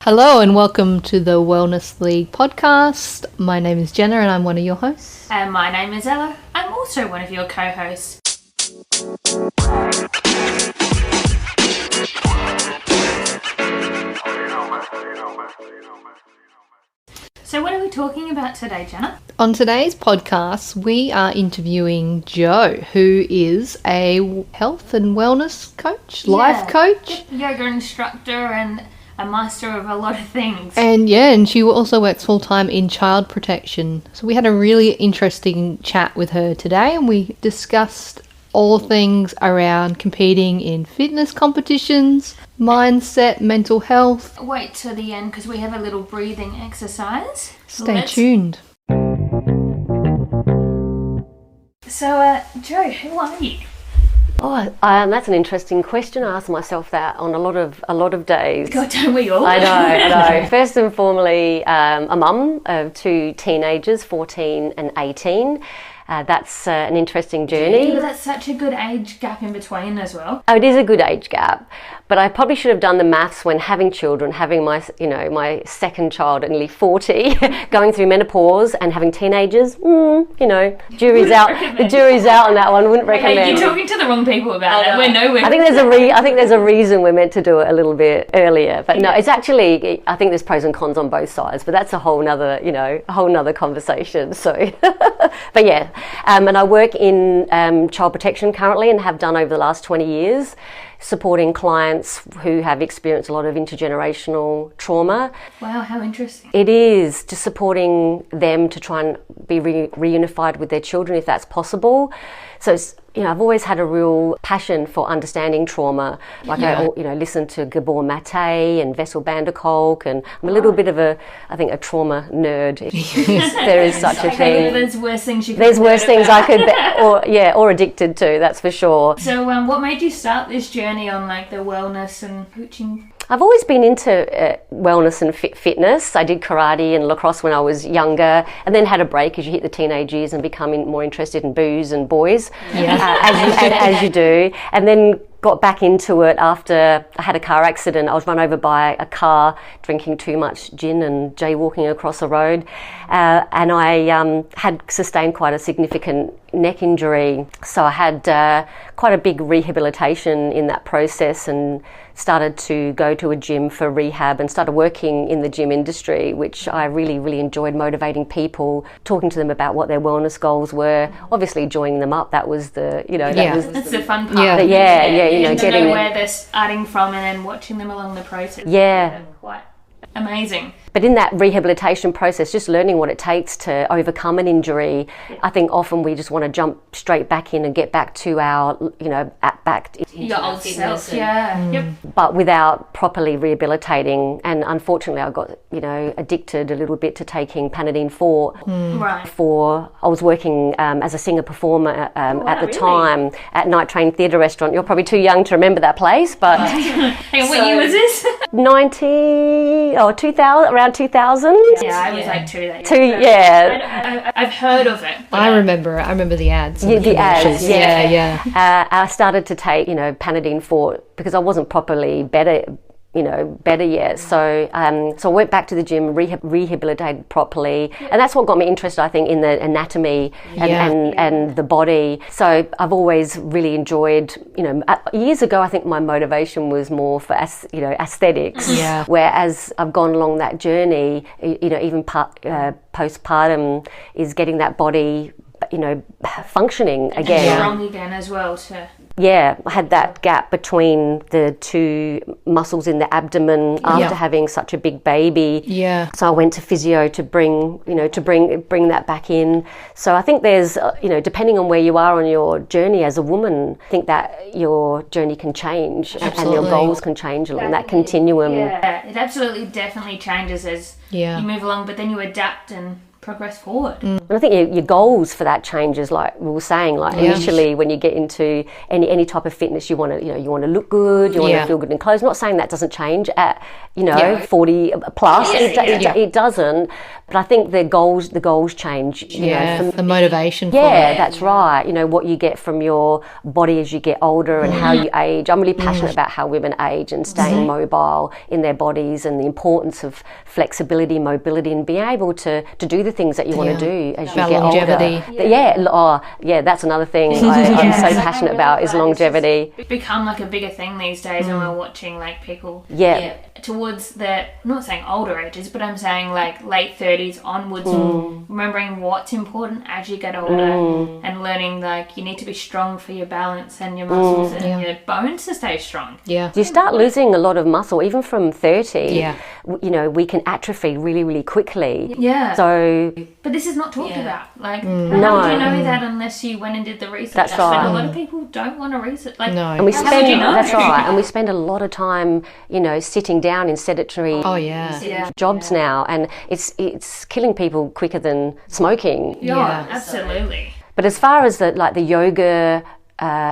Hello and welcome to the Wellness League podcast. My name is Jenna and I'm one of your hosts. And my name is Ella. I'm also one of your co-hosts. So what are we talking about today, Jenna? On today's podcast, we are interviewing Jo, who is a health and wellness coach, life coach. Yoga instructor and a master of a lot of things. And she also works full-time in child protection. So we had a really interesting chat with her today and we discussed all things around competing in fitness competitions, mindset, mental health. Wait till the end because we have a little breathing exercise. Stay tuned. So, Jo, who are you? Oh, that's an interesting question. I ask myself that on a lot of days. God, don't we all? I know. First and foremost, a mum of two teenagers, 14 and 18. That's an interesting journey. But that's such a good age gap in between as well. Oh, it is a good age gap, but I probably should have done the maths when having children, having my second child at nearly 40, going through menopause and having teenagers. Jury's out. The jury's out on that one. Wouldn't recommend. Hey, you're talking to the wrong people about it. We're nowhere. I think there's a reason we're meant to do it a little bit earlier, but no, it's actually. I think there's pros and cons on both sides, but that's a whole nother conversation. So, but yeah. And I work in child protection currently and have done over the last 20 years, supporting clients who have experienced a lot of intergenerational trauma. Wow, how interesting. It is, just supporting them to try and be reunified with their children if that's possible. So it's, I've always had a real passion for understanding trauma. I listen to Gabor Mate and Vessel van der Kolk, and I'm a little bit of a trauma nerd. There is such a thing. There's worse things I could, or addicted to, that's for sure. So what made you start this journey on the wellness and coaching? I've always been into wellness and fitness. I did karate and lacrosse when I was younger, and then had a break as you hit the teenage years and become more interested in booze and boys, as you do. And then got back into it after I had a car accident. I was run over by a car drinking too much gin and jaywalking across a road, and I had sustained quite a significant neck injury. So I had quite a big rehabilitation in that process and started to go to a gym for rehab and started working in the gym industry, which I really, really enjoyed, motivating people, talking to them about what their wellness goals were, obviously joining them up. That was that's the fun part. Getting where they're starting from and then watching them along the process. Yeah. Quite amazing. But in that rehabilitation process, just learning what it takes to overcome an injury, I think often we just want to jump straight back in and get back to our, back into your old self. Yep. But without properly rehabilitating. And unfortunately, I got, addicted a little bit to taking Panadine 4. Right. I was working as a singer-performer at the time at Night Train Theatre Restaurant. You're probably too young to remember that place, but... Hang on, what year was this? 2000, around 2000. Yeah, I was 2 that year. Yeah. I've heard of it. I remember the ads. The ads, yeah. I started to take, Panadine 4 because I wasn't properly better yet. So I went back to the gym, rehabilitated properly, and that's what got me interested, I think, in the anatomy and the body. So I've always really enjoyed, years ago, I think my motivation was more for aesthetics. Yeah. Whereas I've gone along that journey, even postpartum is getting that body, functioning again. Strong again as well. Yeah, I had that gap between the two muscles in the abdomen after having such a big baby. Yeah. So I went to physio to bring that back in. So I think there's, depending on where you are on your journey as a woman, I think that your journey can change. Absolutely. And your goals can change along that continuum. Yeah, it absolutely definitely changes as you move along, but then you adapt and progress forward. And I think your goals for that changes, like we were saying, initially when you get into any type of fitness, you want to look good, you want to feel good in clothes. Not saying that doesn't change at 40 plus. It doesn't, But I think the goals change. You know, the motivation for it. That's right. You know, what you get from your body as you get older and how you age. I'm really passionate about how women age and staying mobile in their bodies, and the importance of flexibility, mobility, and being able to do the things that you want to do as you get longevity. older. That's another thing I'm so passionate about is longevity. It's become like a bigger thing these days, and we're watching like people towards the, I'm not saying older ages, but I'm saying like late 30s onwards, remembering what's important as you get older, and learning like you need to be strong for your balance and your muscles and your bones to stay strong. You start losing a lot of muscle even from 30. You know, we can atrophy really, really quickly. So, but this is not talked about. Like, how would you know that unless you went and did the research? That's right. But a lot of people don't want to research. Like, and we spend, that's right, and we spend a lot of time, you know, sitting down in sedentary jobs now, and it's killing people quicker than smoking. Absolutely. But as far as the yoga,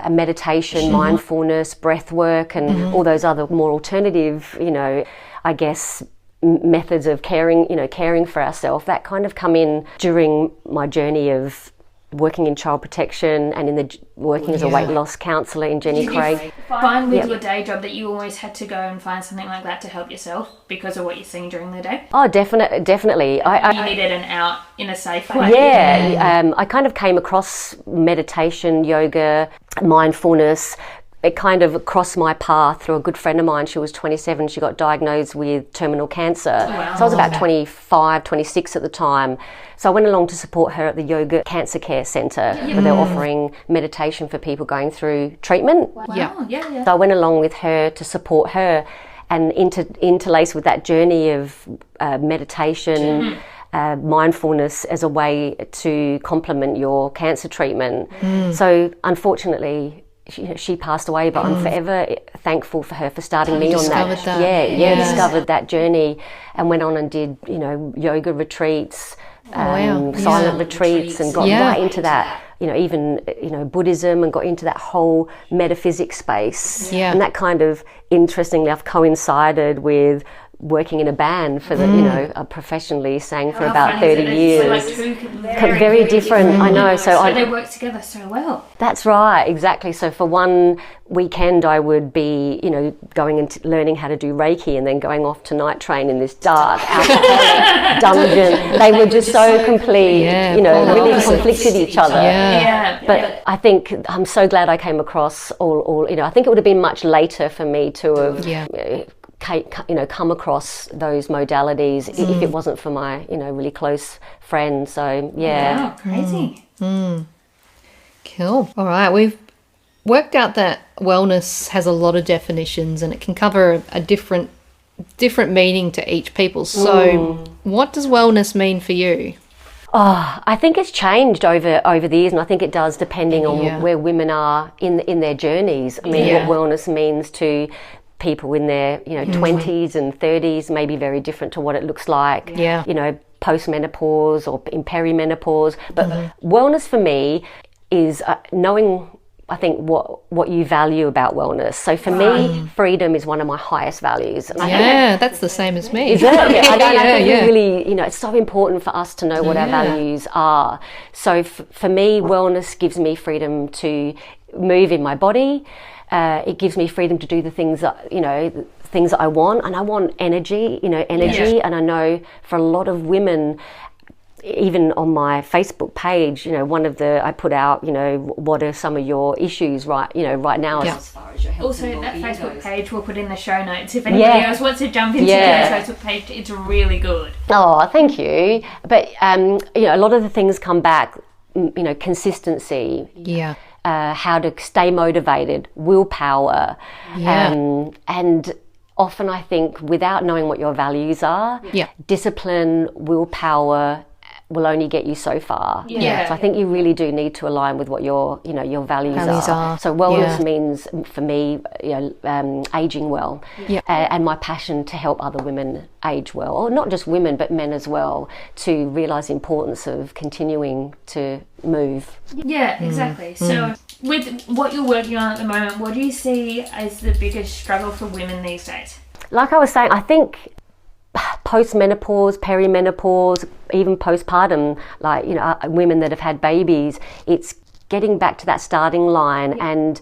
meditation, mindfulness, breath work, and all those other more alternative, you know, I guess methods of caring for ourselves, that kind of come in during my journey of working in child protection and working as a weight loss counsellor in Jenny Craig. Did you find with your day job that you always had to go and find something like that to help yourself because of what you're seeing during the day? Oh, definitely. You needed an out in a safe way. I kind of came across meditation, yoga, mindfulness. It kind of crossed my path through a good friend of mine. She was 27. She got diagnosed with terminal cancer. So I was about 25, 26 at the time. So I went along to support her at the Yoga Cancer Care Centre, where they're offering meditation for people going through treatment. So I went along with her to support her, and interlaced with that journey of meditation, mindfulness as a way to complement your cancer treatment. So unfortunately, she passed away, but I'm forever thankful for her for starting me on that. Discovered that journey, and went on and did, you know, yoga retreats, silent retreats, and got right into that, you know, even, you know, Buddhism, and got into that whole metaphysics space. And that kind of, interestingly enough, coincided with working in a band for the, you know, professionally sang for about 30 years. So like two very different, I know. So they work together so well. That's right, exactly. So for one weekend I would be, you know, going and learning how to do Reiki, and then going off to night train in this dark alcoholic dungeon. They were just so complete, you know, really conflicted each other. But I think I'm so glad I came across all, you know, I think it would have been much later for me to have come across those modalities if it wasn't for my, you know, really close friends. So wow, crazy. Cool. All right, we've worked out that wellness has a lot of definitions, and it can cover a different meaning to each people. So what does wellness mean for you? I think it's changed over the years, and I think it does depending on where women are in their journeys. I mean, what wellness means to people in their, you know, 20s and 30s may be very different to what it looks like, you know, post-menopause or in perimenopause. But wellness for me is knowing, I think, what you value about wellness. So for me, freedom is one of my highest values. And that's the same as me. Is it? I think really, you know, it's so important for us to know what our values are. So for me, wellness gives me freedom to move in my body. It gives me freedom to do the things that, you know, things that I want, and I want energy, and I know for a lot of women, even on my Facebook page, you know, I put out, you know, what are some of your issues right now. As far as your health. Also, that Facebook page we'll put in the show notes. If anybody else wants to jump into that Facebook page, it's really good. Oh, thank you. But, you know, a lot of the things come back, you know, consistency. How to stay motivated, willpower, and often I think without knowing what your values are, discipline, willpower will only get you so far. So I think you really do need to align with what your values are. So wellness means for me, you know, aging well, and my passion to help other women age well, or not just women but men as well, to realise the importance of continuing to move. Exactly. So with what you're working on at the moment, what do you see as the biggest struggle for women these days? Like I was saying, I think post-menopause, perimenopause, even postpartum, like, you know, women that have had babies, it's getting back to that starting line. And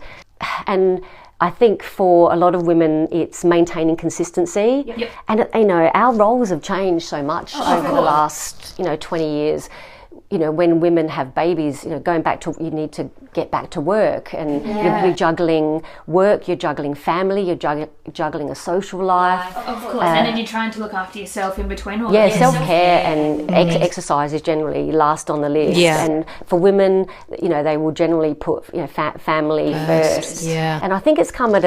I think for a lot of women, it's maintaining consistency. And, you know, our roles have changed so much over the last, you know, 20 years. You know, when women have babies, you know, you need to get back to work, and you're juggling work, you're juggling family, you're juggling a social life. Of course, and then you're trying to look after yourself in between all this. Self-care and exercise is generally last on the list. And for women, you know, they will generally put, you know, family first. And I think it's come at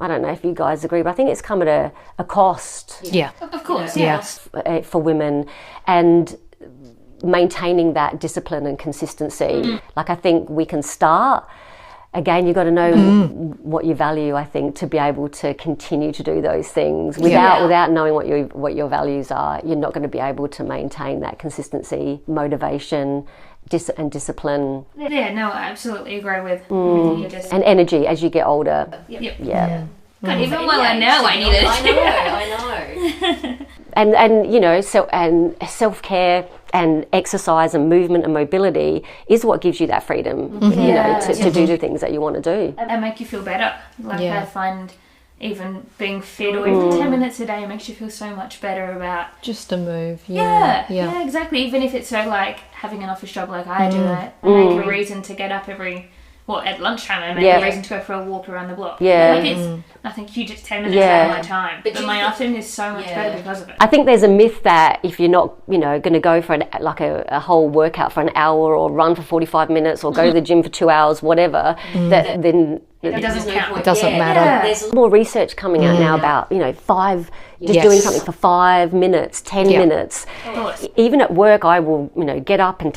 I don't know if you guys agree, but I think it's come at a cost. Of course, for women, and maintaining that discipline and consistency. Like, I think we can start. Again, you've got to know what you value, I think, to be able to continue to do those things. Without knowing what your values are, you're not going to be able to maintain that consistency, motivation, and discipline. Yeah, no, I absolutely agree with everything you just said. And energy as you get older. God, even while I know I need it. I know. And you know, and self-care and exercise and movement and mobility is what gives you that freedom, you know, to do the things that you want to do. And make you feel better. Like, I find even being fit or even 10 minutes a day makes you feel so much better about... Just to move. Yeah, exactly. Even if it's so, like, having an office job like I do, I make a reason to get up at lunchtime, I make a reason to go for a walk around the block. Like, it's nothing huge, it's 10 minutes out of my time. But my afternoon is so much better because of it. I think there's a myth that if you're not, you know, going to go for a whole workout for an hour, or run for 45 minutes, or go to the gym for 2 hours, whatever, that then... It doesn't count. It doesn't matter. There's more research coming out now about, you know, doing something for 5 minutes, 10 minutes. Even at work, I will, you know, get up and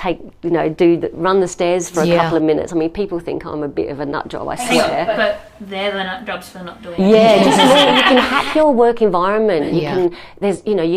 run the stairs for a couple of minutes. I mean, people think I'm a bit of a nut job, I swear. But they're the nut jobs for not doing it. You can hack your work environment. You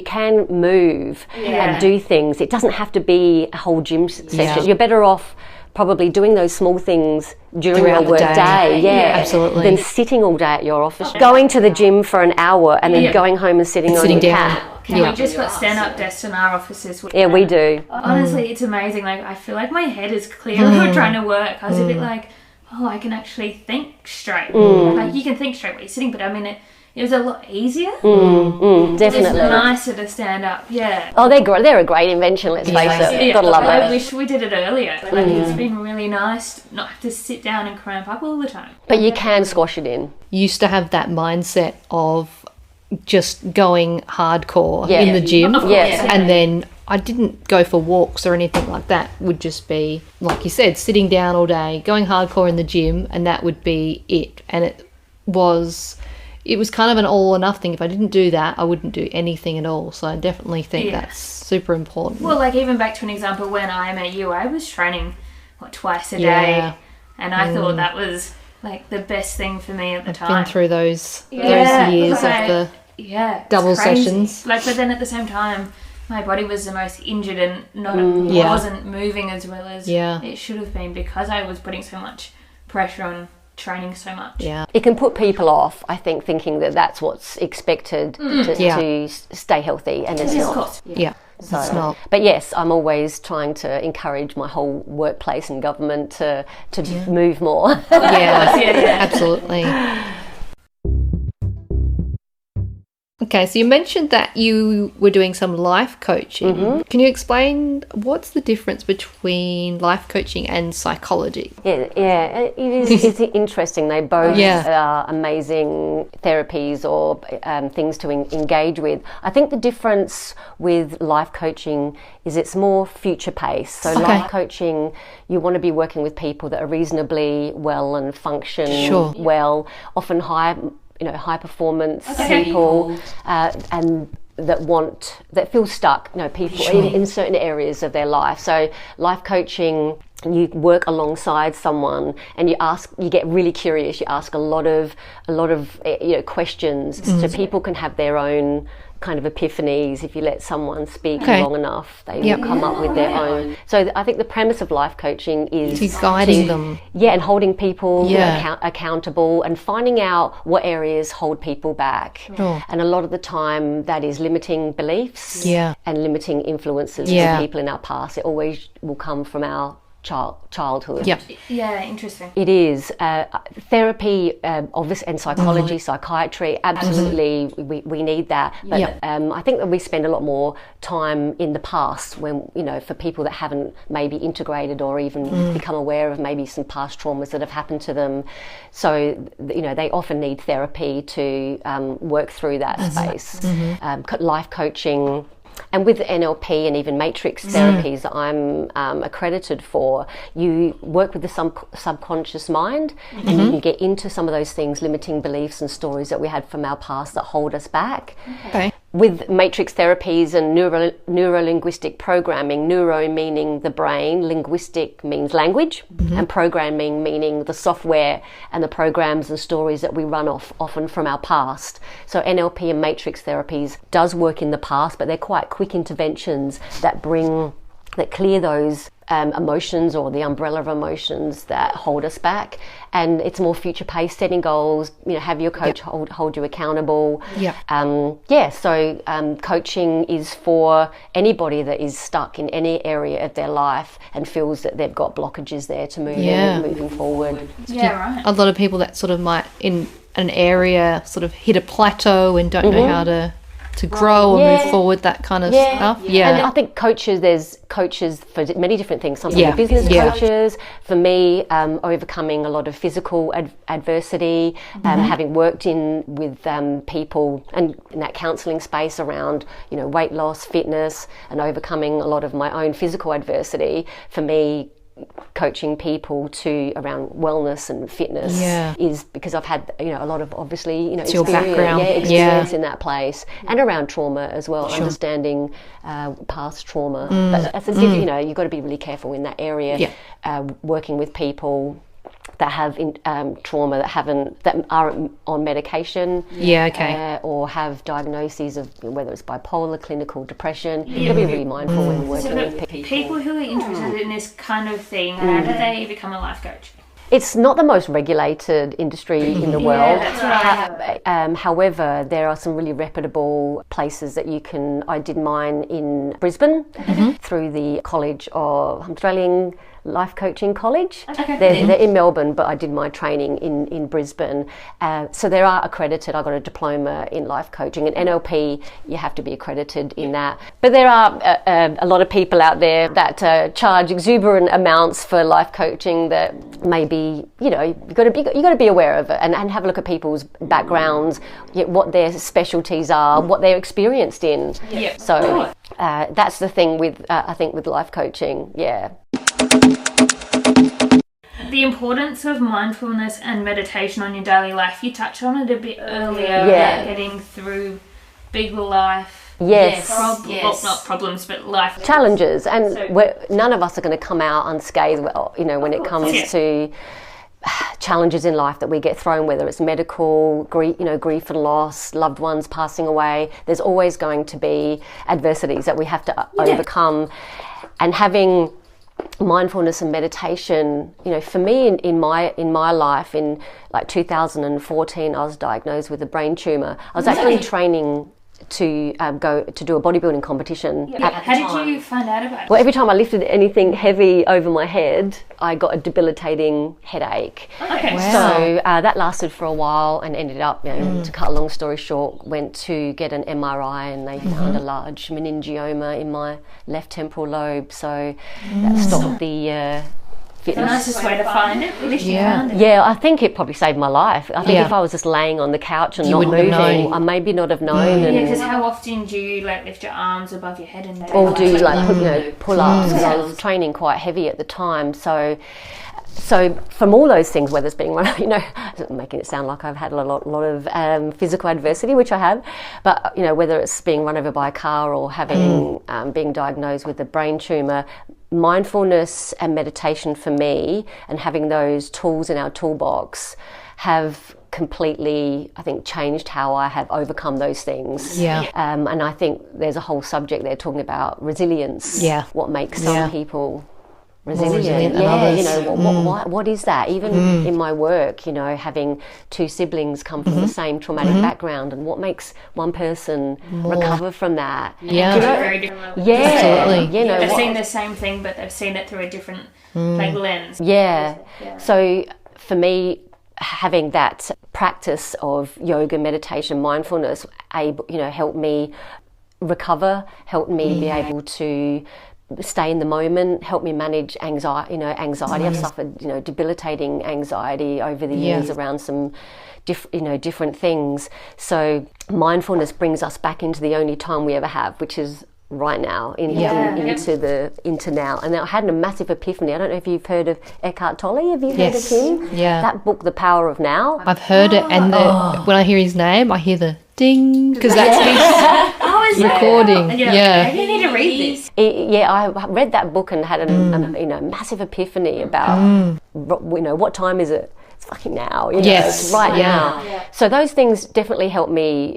can move and do things. It doesn't have to be a whole gym session. You're better off probably doing those small things during your work day, absolutely, than sitting all day at your office, going to the gym for an hour and then going home and sitting on your cat. We just got stand-up desks in our offices. Yeah, we do. Honestly, it's amazing. Like, I feel like my head is clear when trying to work. I was a bit like, I can actually think straight. Like, you can think straight while you're sitting, but I mean, it was a lot easier. Definitely. It's nicer to stand up, Oh, they're a great invention, let's face it. Gotta love it. I wish we did it earlier. Like, it's been really nice not have to sit down and cramp up all the time. But you can squash it in. Used to have that mindset of just going hardcore in the gym. And then I didn't go for walks or anything like that. Would just be, like you said, sitting down all day, going hardcore in the gym, and that would be it. And it was kind of an all or nothing. If I didn't do that, I wouldn't do anything at all. So I definitely think that's super important. Well, like, even back to an example, when I met you, I was training twice a day, and I thought that was like the best thing for me at the time. Been through those years of the double sessions. Like, but then at the same time, my body was the most injured and wasn't moving as well as it should have been, because I was putting so much pressure on training so much. It can put people off, I think, thinking that that's what's expected to stay healthy, and it's not. So, it's not. But yes, I'm always trying to encourage my whole workplace and government to move more. Absolutely. Okay, so you mentioned that you were doing some life coaching. Can you explain what's the difference between life coaching and psychology? It is. It's interesting. They both are amazing therapies or things to engage with. I think the difference with life coaching is it's more future paced. So life coaching, you want to be working with people that are reasonably well and function well, often high performance people, and that feel stuck, people in certain areas of their life. So life coaching, you work alongside someone and you get really curious, you ask a lot of questions, so people can have their own kind of epiphanies. If you let someone speak long enough, they will come up with their own. So I think the premise of life coaching is guiding them. Yeah, and holding people accountable and finding out what areas hold people back. Sure. And a lot of the time that is limiting beliefs and limiting influences from people in our past. It always will come from our childhood. Yeah, interesting. It is. Therapy, obviously, and psychology, psychiatry, absolutely, we need that. But I think that we spend a lot more time in the past when, for people that haven't maybe integrated or even become aware of maybe some past traumas that have happened to them. So, they often need therapy to work through that space. Life coaching. And with NLP and even matrix therapies that I'm accredited for, you work with the subconscious mind and you can get into some of those things, limiting beliefs and stories that we had from our past that hold us back. Okay. With matrix therapies and neuro-linguistic programming, neuro meaning the brain, linguistic means language, and programming meaning the software and the programs and stories that we run off often from our past. So NLP and matrix therapies does work in the past, but they're quite quick interventions that clear those emotions or the umbrella of emotions that hold us back. And it's more future paced, setting goals, have your coach hold you accountable. So coaching is for anybody that is stuck in any area of their life and feels that they've got blockages there to moving forward. Right. A lot of people that sort of might in an area sort of hit a plateau and don't know how to grow or move forward, that kind of stuff. And I think there's coaches for many different things. Some people are business coaches. For me, overcoming a lot of physical adversity, having worked with people and in that counselling space around, weight loss, fitness, and overcoming a lot of my own physical adversity. For me, coaching people around wellness and fitness is because I've had a lot of obviously it's your background experience in that place, and around trauma as well, understanding past trauma. But as you've got to be really careful in that area, working with people that have trauma that are on medication, or have diagnoses of whether it's bipolar, clinical depression. You've got to be really mindful when working with people. People who are interested in this kind of thing, how do they become a life coach? It's not the most regulated industry in the world. That's right. However, there are some really reputable places that you can. I did mine in Brisbane through the College of Australian Life Coaching College. Okay. They're in Melbourne, but I did my training in Brisbane. So they are accredited. I got a diploma in life coaching, and NLP, you have to be accredited in that. But there are a lot of people out there that charge exuberant amounts for life coaching that maybe, you've got to be aware of it and have a look at people's backgrounds, what their specialties are, what they're experienced in. Yeah. So that's the thing with, I think, with life coaching, The importance of mindfulness and meditation on your daily life. You touched on it a bit earlier, getting through big life. Yes. Not problems, but life challenges. And none of us are going to come out unscathed, when it comes to challenges in life that we get thrown, whether it's medical, grief and loss, loved ones passing away. There's always going to be adversities that we have to overcome. And having mindfulness and meditation, for me in my life, in like 2014, I was diagnosed with a brain tumour. I was actually training to go to do a bodybuilding competition. How did you find out about it? Well, every time I lifted anything heavy over my head, I got a debilitating headache. Okay. Wow. So that lasted for a while and ended up, to cut a long story short, went to get an MRI and they found a large meningioma in my left temporal lobe. So that stopped the The nicest way to find it. At least you found it. Yeah, I think it probably saved my life. I think if I was just laying on the couch and not moving, I maybe not have known. Because how often do you lift your arms above your head and or do pull-ups? Because I was training quite heavy at the time. So from all those things, whether it's being run, making it sound like I've had a lot of physical adversity, which I have, but whether it's being run over by a car or having being diagnosed with a brain tumour, mindfulness and meditation for me, and having those tools in our toolbox, have completely, I think, changed how I have overcome those things. Yeah. And I think there's a whole subject there talking about resilience. Yeah. What makes some people resilient. Resilient than others. You know, what is that? Even in my work, you know, having two siblings come from the same traumatic background, and what makes one person recover from that? Yeah. You know, very different levels. Yeah. Absolutely. You know, They've seen the same thing, but they've seen it through a different like lens. Yeah. So for me, having that practice of yoga, meditation, mindfulness, helped me recover, helped me be able to stay in the moment, helped me manage anxiety. I've suffered, debilitating anxiety over the years around some different things. So mindfulness brings us back into the only time we ever have, which is right now, into now. And I had a massive epiphany. I don't know if you've heard of Eckhart Tolle. Have you heard of him? Yeah. That book, The Power of Now. I've heard it, and when I hear his name, I hear the ding, because that's his recording. Yeah. Maybe I need to read this. I read that book and had a massive epiphany about what time is it? It's fucking now. It's right now. Yeah. So those things definitely help me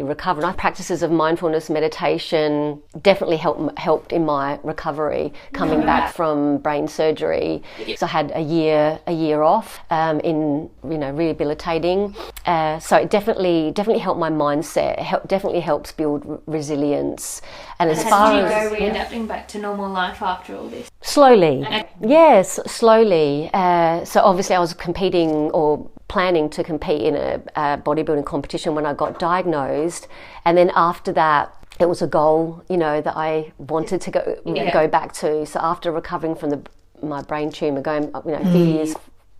recover. And practices of mindfulness, meditation definitely helped in my recovery coming back from brain surgery. So I had a year off in rehabilitating. So it definitely helped my mindset. Definitely helps build resilience. And as far as did you go readapting back to normal life after all this? Slowly, yes, slowly. So obviously I was competing or planning to compete in a bodybuilding competition when I got diagnosed, and then after that it was a goal, that I wanted to go back to. So after recovering from my brain tumour, going a few years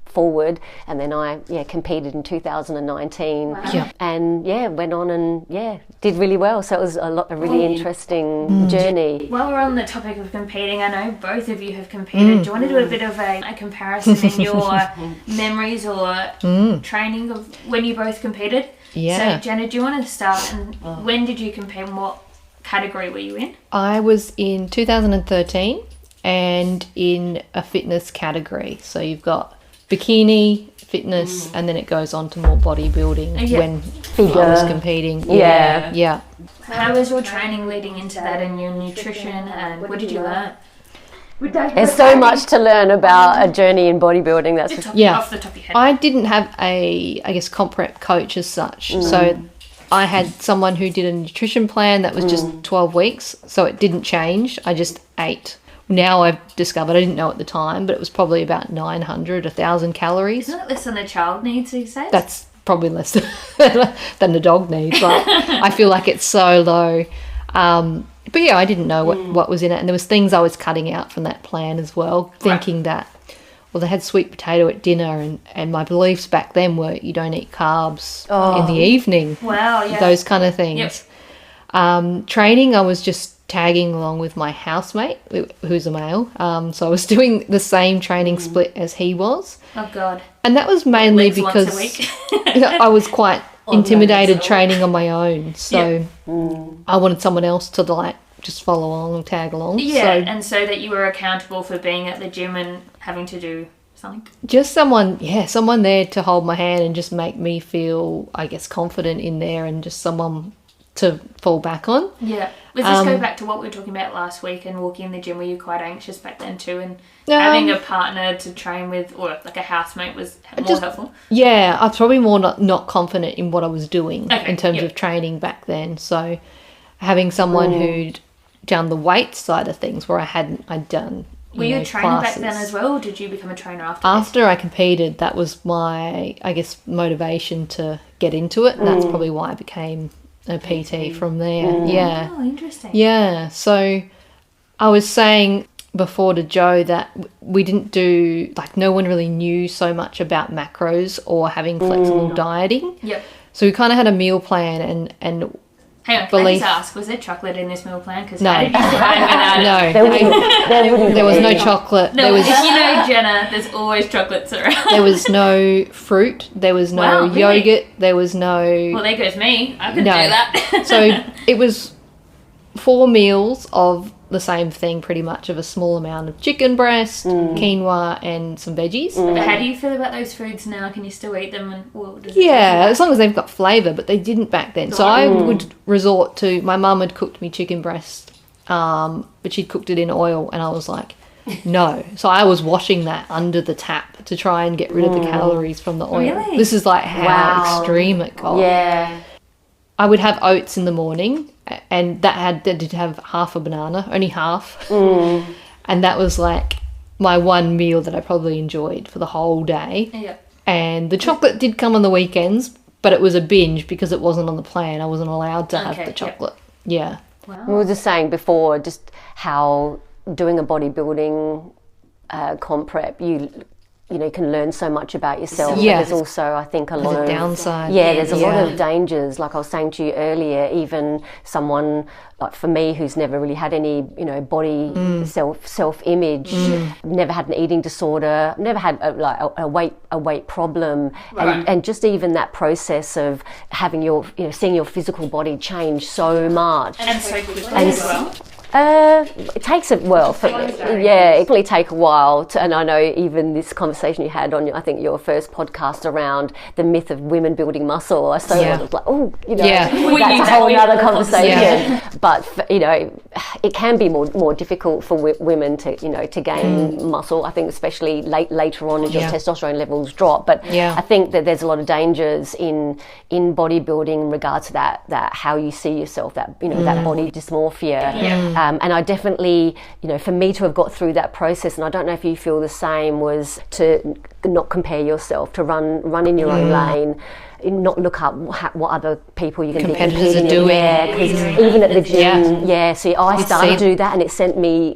forward, and then I competed in 2019 and went on and did really well. So it was a really interesting journey. While we're on the topic of competing, I know both of you have competed. Do you want to do a bit of a comparison in your memories or training of when you both competed? So Jenna, do you want to start, and when did you compete and what category were you in? I was in 2013 and in a fitness category. So you've got bikini, fitness, and then it goes on to more bodybuilding when I was competing. Yeah. How was your training leading into that, and your nutrition, and what did you learn? There's so much to learn about a journey in bodybuilding. That's off the top of your head. I didn't have a comp rep coach as such. So I had someone who did a nutrition plan that was just 12 weeks. So it didn't change. I just ate. Now I've discovered, I didn't know at the time, but it was probably about 900, 1,000 calories. Isn't it less than a child needs these days? That's probably less than the dog needs. Like, I feel like it's so low. But yeah, I didn't know what was in it. And there was things I was cutting out from that plan as well, thinking that, well, they had sweet potato at dinner, and my beliefs back then were you don't eat carbs in the evening. Wow, yeah. Those kind of things. Yep. Training, I was just tagging along with my housemate, who's a male. So I was doing the same training split as he was. Oh, God. And that was mainly because once a week. I was quite intimidated training on my own. So I wanted someone else to just follow along and tag along. Yeah, and so that you were accountable for being at the gym and having to do something. Just someone there to hold my hand and just make me feel, I guess, confident in there, and just someone to fall back on. Yeah. Does this go back to what we were talking about last week, and walking in the gym? Were you quite anxious back then too, and having a partner to train with, or like a housemate, was more helpful? Yeah, I was probably more not confident in what I was doing in terms of training back then. So having someone who'd done the weight side of things where I'd done Were you a trainer classes back then as well, or did you become a trainer after After I competed, that was my, I guess, motivation to get into it, and that's probably why I became a PT from there. Yeah. Oh, interesting. Yeah. So I was saying before to Joe that we didn't do, no one really knew so much about macros or having flexible dieting. Yep. So we kind of had a meal plan and hang on, can I just ask, was there chocolate in this meal plan? Because no. There was no chocolate. No, if you know Jenna, there's always chocolates around. There was no fruit. There was no yogurt. Really? There was no... Well, there goes me. I could do that. So it was 4 meals of the same thing pretty much, of a small amount of chicken breast, quinoa and some veggies. But how do you feel about those foods now? Can you still eat them? And as long as they've got flavour, but they didn't back then. So I would resort to, my mum had cooked me chicken breast, but she'd cooked it in oil, and I was like, no. So I was washing that under the tap to try and get rid of the calories from the oil. Really? This is like how extreme it got. Yeah. I would have oats in the morning, and that did have half a banana, only half. And that was like my one meal that I probably enjoyed for the whole day. Yeah. And the chocolate did come on the weekends, but it was a binge because it wasn't on the plan. I wasn't allowed to have the chocolate. Yeah. Wow. We were just saying before just how doing a bodybuilding comp prep, you know, you can learn so much about yourself. Yeah. But there's also, I think, a lot of downside. There's a lot of dangers. Like I was saying to you earlier, even someone like for me who's never really had any, you know, body self-image, never had an eating disorder, never had a weight problem, and just even that process of having your, you know, seeing your physical body change so much and so quickly as well. It takes a while. It can take a while. And I know even this conversation you had on, I think, your first podcast around the myth of women building muscle. I was like, oh, you know, that's a whole other conversation. Yeah. But you know, it can be more difficult for women to, you know, to gain muscle. I think especially later on as your testosterone levels drop. But I think that there's a lot of dangers in bodybuilding in regards to that how you see yourself, that, you know, that body dysmorphia. And I definitely, you know, for me to have got through that process, and I don't know if you feel the same, was to not compare yourself, to run in your own lane, not look up what other people you're going to be competing doing. Because even at the gym, so I started to do that, and it sent me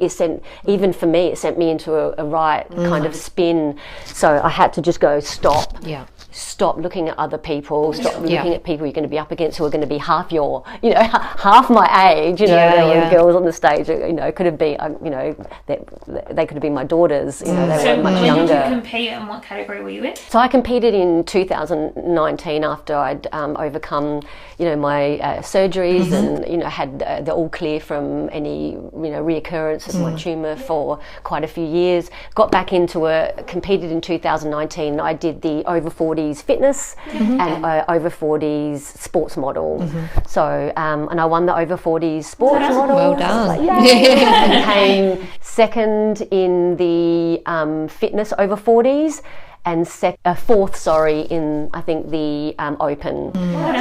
into a right kind of spin. So I had to just go stop looking at other people, stop looking at people you're going to be up against who are going to be half my age, you know. There were girls on the stage, you know, could have been, you know, they could have been my daughters, you know, they were much younger. Did you compete, and what category were you in? So I competed in 2019 after I'd overcome, you know, my surgeries and, you know, had the all clear from any, you know, reoccurrence of my tumour for quite a few years. Got back into competed in 2019. I did the over 40s fitness and over 40s sports model. So and I won the over 40s sports model. Well done. And came second in the fitness over 40s and fourth in I think the open.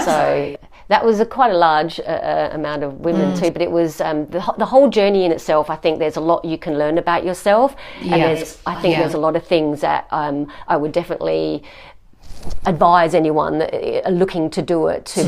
So that was quite a large amount of women too, but it was the whole journey in itself. I think there's a lot you can learn about yourself, and there's a lot of things that I would definitely advise anyone that are looking to do it to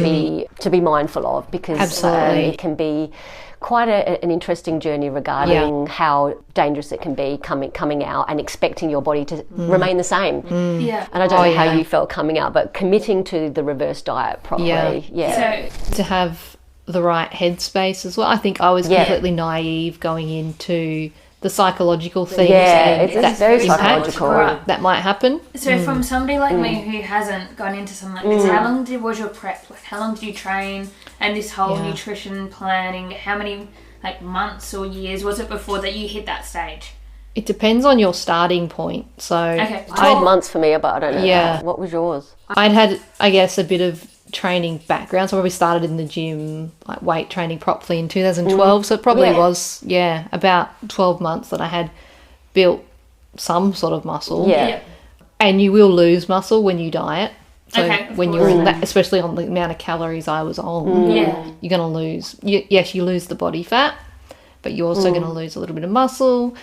be mindful of, because it can be quite an interesting journey regarding how dangerous it can be coming out and expecting your body to remain the same. And I don't know how you felt coming out, but committing to the reverse diet properly. So to have the right headspace as well. I think I was completely naive going into the psychological things and it's very psychological that might happen. So from somebody like me who hasn't gone into something like this, how long was your prep? Like, how long did you train? And this whole nutrition planning, how many like months or years was it before that you hit that stage? It depends on your starting point. So 12 months for me, but I don't know. Yeah. What was yours? I'd had, I guess, a bit of training background, so I probably started in the gym, like weight training properly in 2012, so it probably was about 12 months that I had built some sort of muscle. And you will lose muscle when you diet, so when you're in that, especially on the amount of calories I was on, you're going to lose, you lose the body fat, but you're also going to lose a little bit of muscle.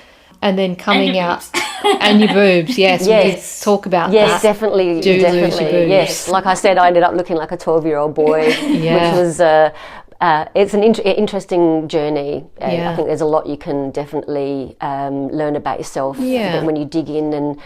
And then coming out, and your boobs, we did talk about that. Yes, definitely. Lose your boobs. Yes, like I said, I ended up looking like a 12-year-old boy, which was, it's an interesting journey. I think there's a lot you can definitely learn about yourself when you dig in and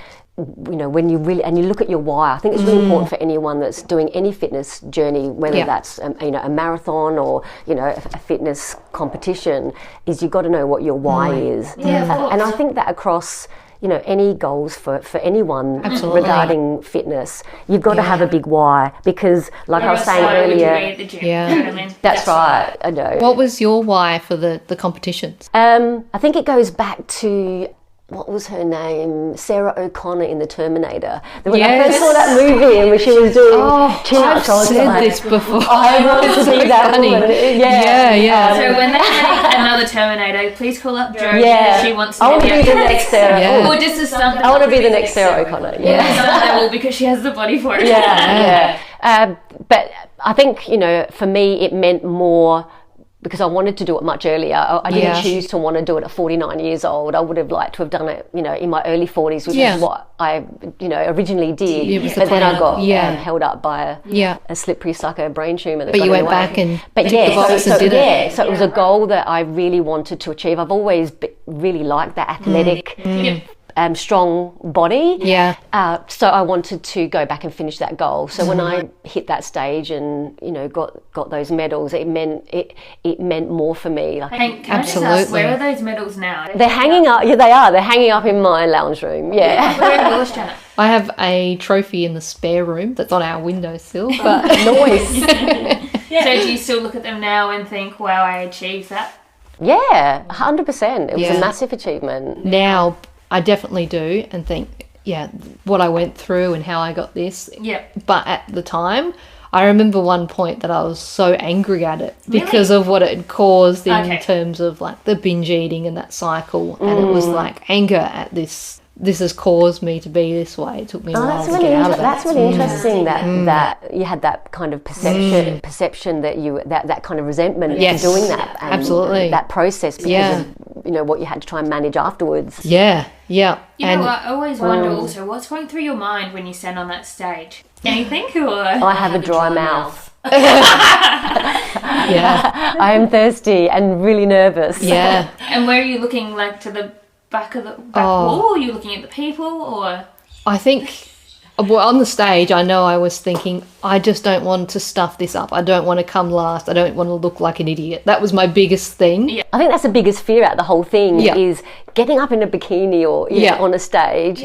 when you really, and you look at your why, I think it's really important for anyone that's doing any fitness journey, whether that's, a marathon or, a fitness competition, is you've got to know what your why is. And I think that across, any goals for anyone regarding fitness, you've got to have a big why, because like I was saying earlier, that's right. I know. What was your why for the competitions? I think it goes back to, what was her name? Sarah O'Connor in The Terminator. When I first saw that movie and when she was doing chin-ups, I was said this before. I want to see that woman. Yeah. So when they make another Terminator, please call up Jo. She wants to I want to be the next Sarah. Or just a stunt. I want to be the next Sarah O'Connor. Because she has the body for it. But I think, for me, it meant more, because I wanted to do it much earlier. I didn't choose to want to do it at 49 years old. I would have liked to have done it, in my early 40s, which is what I, originally did. But then I got held up by a slippery sucker brain tumour. But you went back and ticked the box and did it. So it was a goal that I really wanted to achieve. I've always really liked that athletic, strong body. So I wanted to go back and finish that goal. So when I hit that stage and got those medals, it meant more for me. Like, can I just ask, where are those medals now? They're hanging up. Yeah, they are. They're hanging up in my lounge room. Yeah. Where are yours, Jenna? I have a trophy in the spare room that's on our windowsill. But noise. So do you still look at them now and think, wow, I achieved that? Yeah, 100%. It was a massive achievement. Now I definitely do, and think, what I went through and how I got this. But at the time, I remember one point that I was so angry at it because of what it had caused in terms of like the binge eating and that cycle. And it was like anger at this. This has caused me to be this way. It took me a while to get out of it. That's really interesting that you had that kind of perception that you that kind of resentment for doing that. And absolutely. That process because of, what you had to try and manage afterwards. Yeah. I always wonder also, what's going through your mind when you stand on that stage? Anything? Or I have a dry mouth. I am thirsty and really nervous. And where are you looking, like to the back wall? Or are you looking at the people? Or I think, on the stage, I know I was thinking, I just don't want to stuff this up. I don't want to come last. I don't want to look like an idiot. That was my biggest thing. I think that's the biggest fear out of the whole thing is getting up in a bikini or on a stage.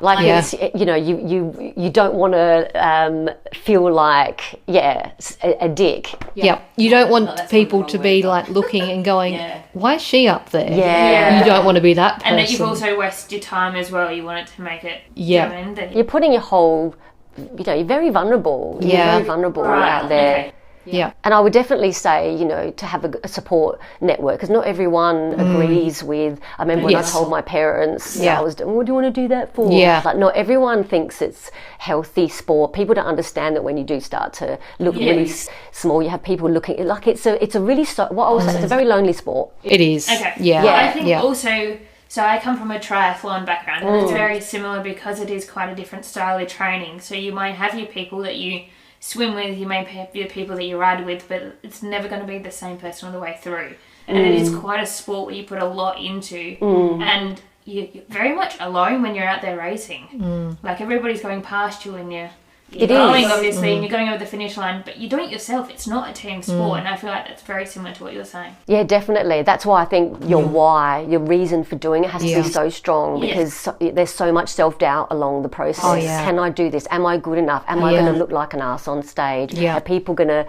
Like it's, you don't want to feel like a dick. You don't want people to be like looking and going, why is she up there? You don't want to be that person. And that you've also wasted your time as well. You want it to make it you're putting your whole, you're very vulnerable. You're very vulnerable out there. And I would definitely say, to have a support network, because not everyone agrees with. I remember when I told my parents, I was, what do you want to do that for? Like, not everyone thinks it's healthy sport. People don't understand that when you do start to look really small, you have people looking like it's a really it's a very lonely sport. It is. Okay. I think also. So I come from a triathlon background, and it's very similar because it is quite a different style of training. So you might have your people that you swim with, you may have your people that you ride with, but it's never going to be the same person all the way through. And it is quite a sport where you put a lot into, and you're very much alone when you're out there racing. Like, everybody's going past you and you're going, obviously, and you're going over the finish line, but you're doing it yourself. It's not a team sport, and I feel like that's very similar to what you're saying. Yeah, definitely. That's why I think your why, your reason for doing it has to be so strong, because there's so much self-doubt along the process. Can I do this? Am I good enough? Am I going to look like an ass on stage? Are people going to,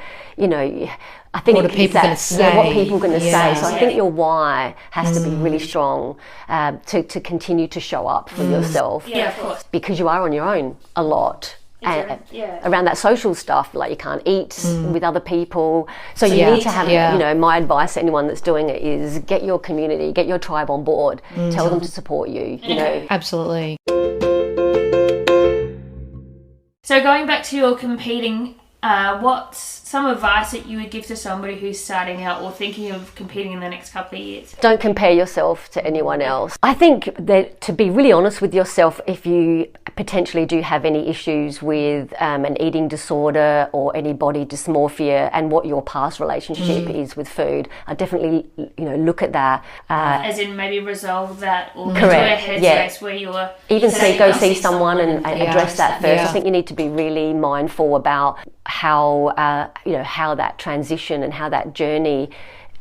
I think what are people going to say? What people are going to say. So I think your why has to be really strong to continue to show up for yourself. Yeah, of course. Because you are on your own a lot. Around that social stuff, like you can't eat with other people, so you need to have my advice to anyone that's doing it is get your community, get your tribe on board, tell them to support you. Absolutely. So going back to your competing What's some advice that you would give to somebody who's starting out or thinking of competing in the next couple of years? Don't compare yourself to anyone else. I think that, to be really honest with yourself, if you potentially do have any issues with an eating disorder or any body dysmorphia, and what your past relationship is with food, I definitely, look at that. As in maybe resolve that, or correct, into a headspace where you're... Even go see someone and address that first. I think you need to be really mindful about how that transition and how that journey,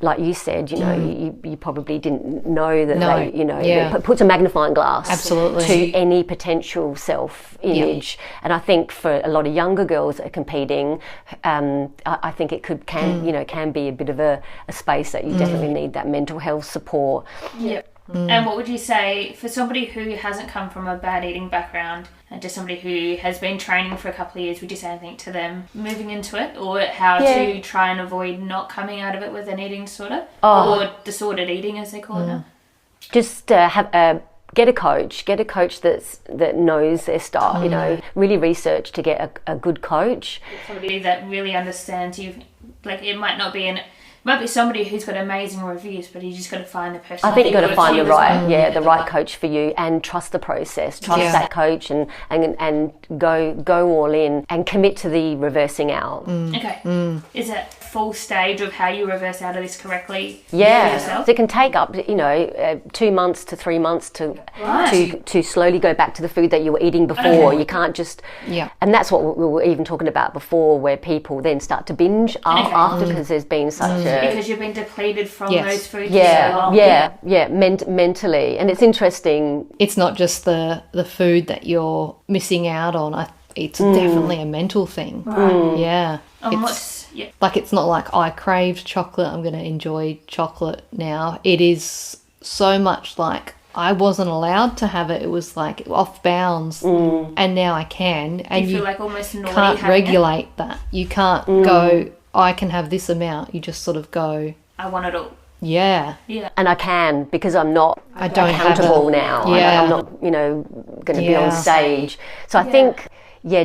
like you said, you probably didn't know that it puts a magnifying glass absolutely to any potential self-image. And I think for a lot of younger girls that are competing, I think it can be a bit of a space that you definitely need that mental health support. Yep. And what would you say for somebody who hasn't come from a bad eating background and just somebody who has been training for a couple of years, would you say anything to them moving into it, or how to try and avoid not coming out of it with an eating disorder or disordered eating as they call it now? Just get a coach that knows their stuff, really research to get a good coach. Somebody that really understands you. Like, it might be somebody who's got amazing reviews, but you just got to find the person. I think you've got to find the right coach for you, and trust the process. Trust that coach, and go all in and commit to the reversing out. Okay. Is it full stage of how you reverse out of this correctly? Yeah. It can take up 2 months to 3 months to slowly go back to the food that you were eating before. You can't just and that's what we were even talking about before, where people then start to binge after, because there's been such because you've been depleted from those foods mentally. And it's interesting, it's not just the food that you're missing out on. It's definitely a mental thing. Like, it's not like I craved chocolate, I'm going to enjoy chocolate now. It is so much like I wasn't allowed to have it. It was like off bounds, and now I can. And you feel like almost naughty can't regulate that. You can't go, I can have this amount. You just sort of go, I want it all. Yeah. And I can, because I'm not have accountable now. I'm not, going to be on stage. So I think,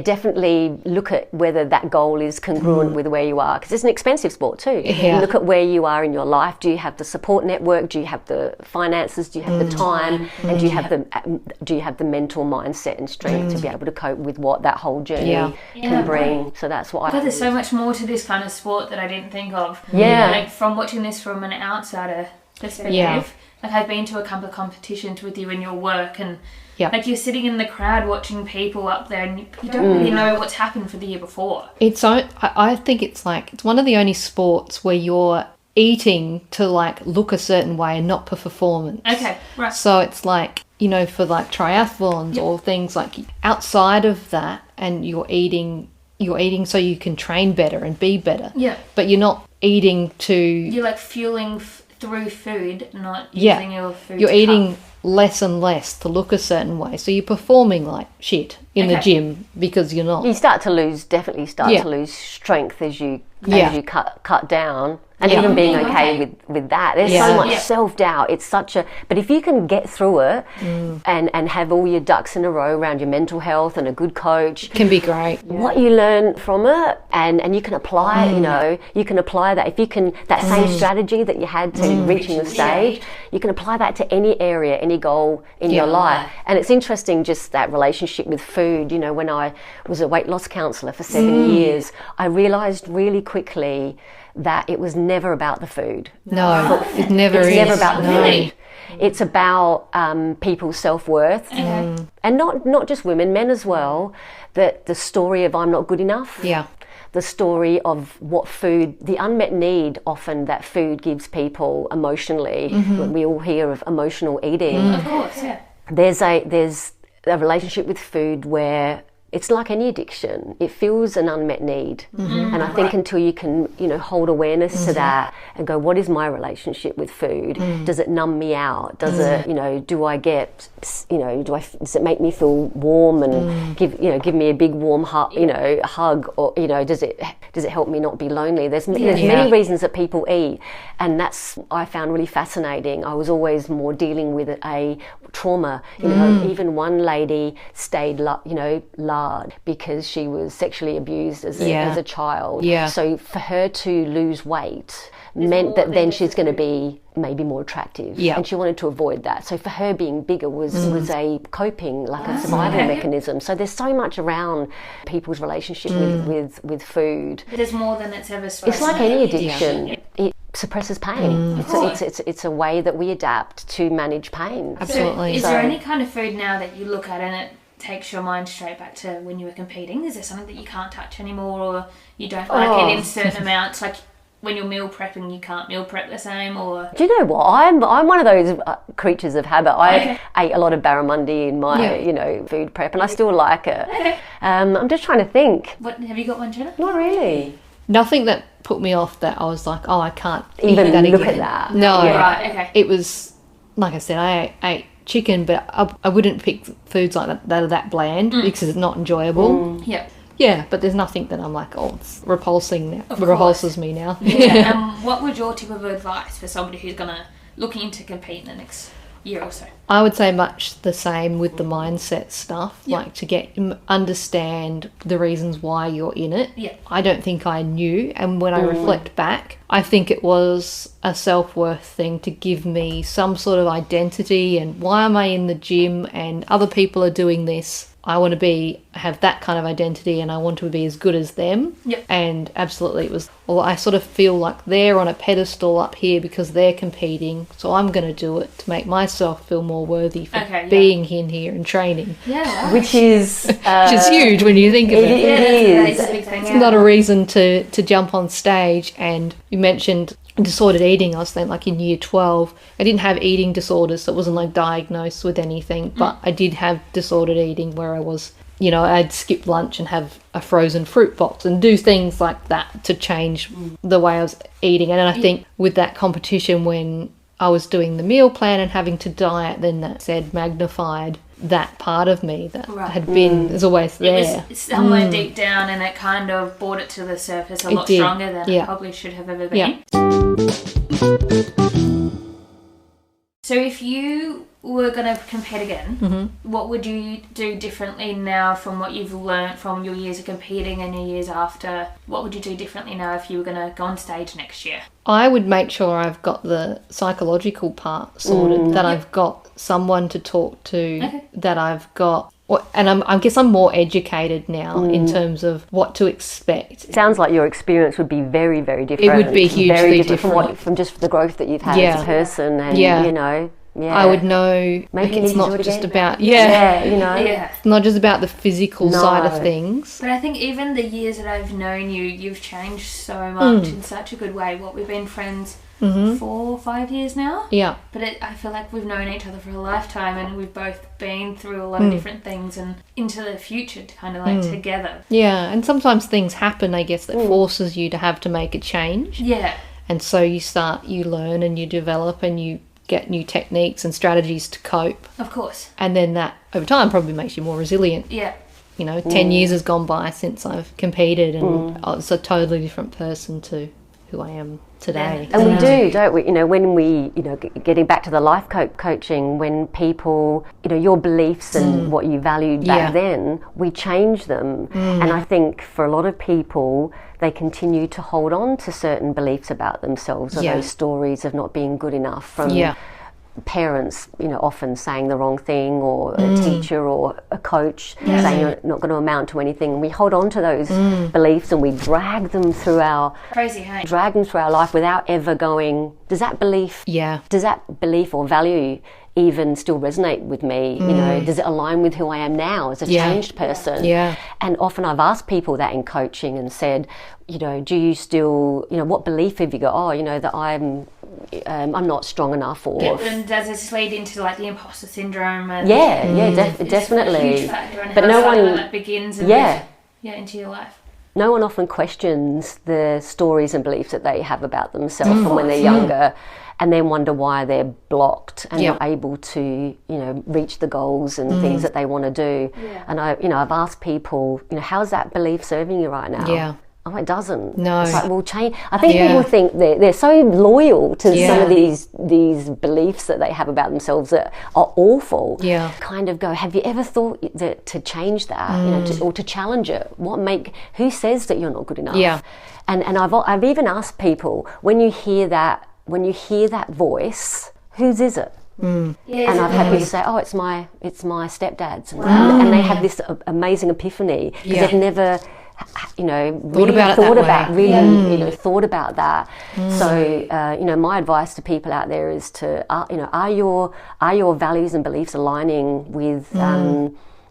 definitely look at whether that goal is congruent with where you are, because it's an expensive sport too. Look at where you are in your life. Do you have the support network? Do you have the finances? Do you have the time? And do you have the mental mindset and strength to be able to cope with what that whole journey can bring? So that's what there's so much more to this kind of sport that I didn't think of. Like, from watching this from an outsider perspective, like, I've been to a couple of competitions with you in your work, and like, you're sitting in the crowd watching people up there, and you don't really know what's happened for the year before. I think it's one of the only sports where you're eating to look a certain way and not for performance. Okay, right. So it's like, for triathlons or things like outside of that, and you're eating so you can train better and be better. Yeah. But you're not eating to... You're fueling through food, not using your food. You're eating less and less to look a certain way, so you're performing like shit in the gym because you're not. You start to lose strength as you cut down, and even being okay with that. There's so much self-doubt. It's but if you can get through it and have all your ducks in a row around your mental health and a good coach, can be great. What you learn from it, and you can apply it, you can apply that. If you can, that same strategy that you had to reaching the stage, you can apply that to any area, any goal in your life. And it's interesting, just that relationship with food. When I was a weight loss counsellor for 7 years, I realised really quickly that it was never about the food. No, it never is. It's never about the food. It's about people's self-worth, and not just women, men as well. That the story of I'm not good enough. Yeah. The story of what food, the unmet need often that food gives people emotionally. We all hear of emotional eating. Of course, yeah. There's a relationship with food where it's like any addiction. It fills an unmet need. And I think until you can, hold awareness to that and go, what is my relationship with food? Does it numb me out? Does it, does it make me feel warm and give me a big warm hug, or, does it help me not be lonely? There's many reasons that people eat, and that's, I found really fascinating. I was always more dealing with a trauma. Even one lady stayed, last hard because she was sexually abused as a child. Yeah. So for her to lose weight meant that then she's going to be maybe more attractive. Yeah. And she wanted to avoid that. So for her, being bigger was a coping, like a survival mechanism. So there's so much around people's relationship with food. There's more than it's ever supposed It's like to be. any addiction. It suppresses pain. It's a way that we adapt to manage pain. Absolutely. Is there any kind of food now that you look at and it takes your mind straight back to when you were competing? Is there something that you can't touch anymore, or you don't like it in certain amounts? Like when you're meal prepping, you can't meal prep the same, or... Do you know what? I'm one of those creatures of habit. I ate a lot of barramundi in my, food prep, and I still like it. Okay. I'm just trying to think. What, have you got one, Jenna? Not really. Nothing that put me off that I was like, I can't Even eat that look again. at that. No. Yeah. Right, okay. It was, like I said, I ate chicken, but I wouldn't pick foods like that are that bland because it's not enjoyable. Yep. Yeah, but there's nothing that I'm like, it's repulses me now. Yeah. What would your tip of advice for somebody who's looking to compete in the next year or so? I would say much the same with the mindset stuff, Yep. like to understand the reasons why you're in it. Yeah. I don't think I knew, and when I reflect back, I think it was a self-worth thing to give me some sort of identity, and why am I in the gym and other people are doing this? I want to have that kind of identity, and I want to be as good as them. Yep. And absolutely, I sort of feel like they're on a pedestal up here because they're competing, so I'm going to do it to make myself feel more worthy for being in here and training. Yeah. Which is... Which is huge when you think of it. It is. That's a big thing. It's not a reason to jump on stage. And you mentioned disordered eating. I was thinking, like in year 12, I didn't have eating disorders, so it wasn't like diagnosed with anything, but I did have disordered eating where I was, I'd skip lunch and have a frozen fruit box and do things like that to change the way I was eating. And I think with that competition, when I was doing the meal plan and having to diet, then that said magnified that part of me that had been is always there. It was somewhere deep down, and it kind of brought it to the surface a lot stronger than it probably should have ever been. So if you were going to compete again, what would you do differently now from what you've learnt from your years of competing and your years after? What would you do differently now if you were going to go on stage next year? I would make sure I've got the psychological part sorted, that I've got someone to talk to, that I've got... And I guess I'm more educated now in terms of what to expect. It sounds like your experience would be very, very different. It would be hugely very different. From just the growth that you've had as a person, and I would know. Maybe it's not it just again. about It's not just about the physical side of things. But I think even the years that I've known you, you've changed so much in such a good way. We've been friends 4 or 5 years now. Yeah. But I feel like we've known each other for a lifetime, and we've both been through a lot of different things and into the future to kind of like together. Yeah, and sometimes things happen, I guess, that forces you to have to make a change. Yeah. And so you learn and you develop and you get new techniques and strategies to cope. Of course. And then that, over time, probably makes you more resilient. Yeah. 10 years has gone by since I've competed, and I was a totally different person to who I am today. And we do, don't we? When we, getting back to the life coaching, when people, your beliefs and what you valued back then, we change them. And I think for a lot of people, they continue to hold on to certain beliefs about themselves, or those stories of not being good enough from parents, often saying the wrong thing, or a teacher or a coach saying you're not going to amount to anything. And we hold on to those beliefs, and we drag them through our life without ever going, does that belief or value even still resonate with me? Does it align with who I am now as a changed person? And often I've asked people that in coaching and said, do you still, what belief have you got? That I'm not strong enough, or... And does this lead into like the imposter syndrome? And definitely. A huge factor in but how no one that begins and into your life. No one often questions the stories and beliefs that they have about themselves from when they're younger, and then wonder why they're blocked and not able to, reach the goals and things that they want to do. And I've asked people, how's that belief serving you right now? Oh, it doesn't. No. It's like, we'll change. I think people think they're so loyal to some of these beliefs that they have about themselves that are awful. Yeah. Kind of go, have you ever thought that to change that, or to challenge it? Who says that you're not good enough? Yeah. And I've even asked people, when you hear that voice, whose is it? Yeah, and I've had people say, oh, it's my stepdad's, and they have this amazing epiphany because they've never thought about that. So my advice to people out there is to are your values and beliefs aligning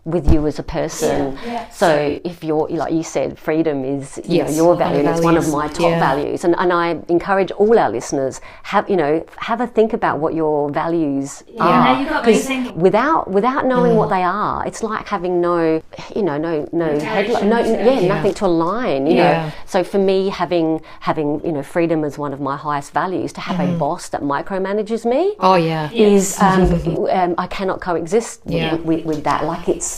with you as a person? So if you're, like you said, freedom is your value, and it's one of my top values, and I encourage all our listeners have a think about what your values are, because without knowing what they are, it's like having nothing to align. So for me, having freedom as one of my highest values, to have a boss that micromanages me is I cannot coexist with that. Like, it's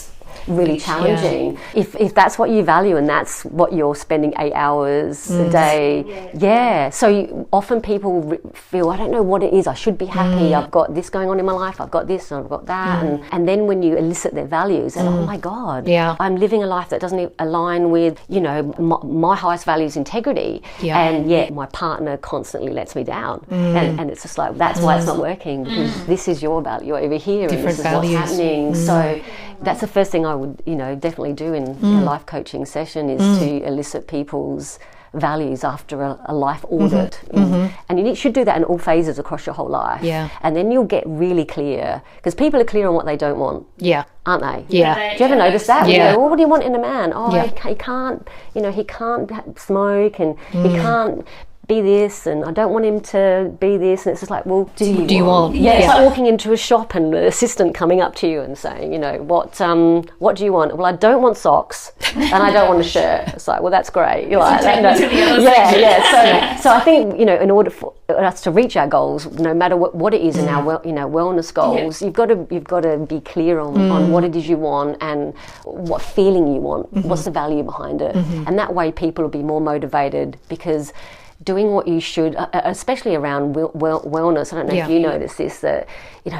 really challenging. If that's what you value and that's what you're spending 8 hours a day, so often people feel, I don't know what it is, I should be happy, I've got this going on in my life, I've got this and I've got that, and then when you elicit their values, and oh my God, I'm living a life that doesn't align with my highest value is integrity, and yet my partner constantly lets me down, and it's just like, that's why it's not working, because this is your value over here, different and this is values. what's happening. So that's the first thing I would definitely do in a life coaching session, is to elicit people's values after a life audit. And you should do that in all phases across your whole life, and then you'll get really clear, because people are clear on what they don't want, aren't they? Do you ever notice that? Well, what do you want in a man? He can't smoke, and he can't be this, and I don't want him to be this, and it's just like, well, do you want? It's like walking into a shop and the assistant coming up to you and saying, what do you want? Well, I don't want socks and I don't want a shirt. It's like, well, that's great. You're like, So I think, in order for us to reach our goals, no matter what it is in our wellness goals, you've got to be clear on what it is you want and what feeling you want, what's the value behind it, and that way people will be more motivated, because doing what you should, especially around wellness. I don't know if you notice this, that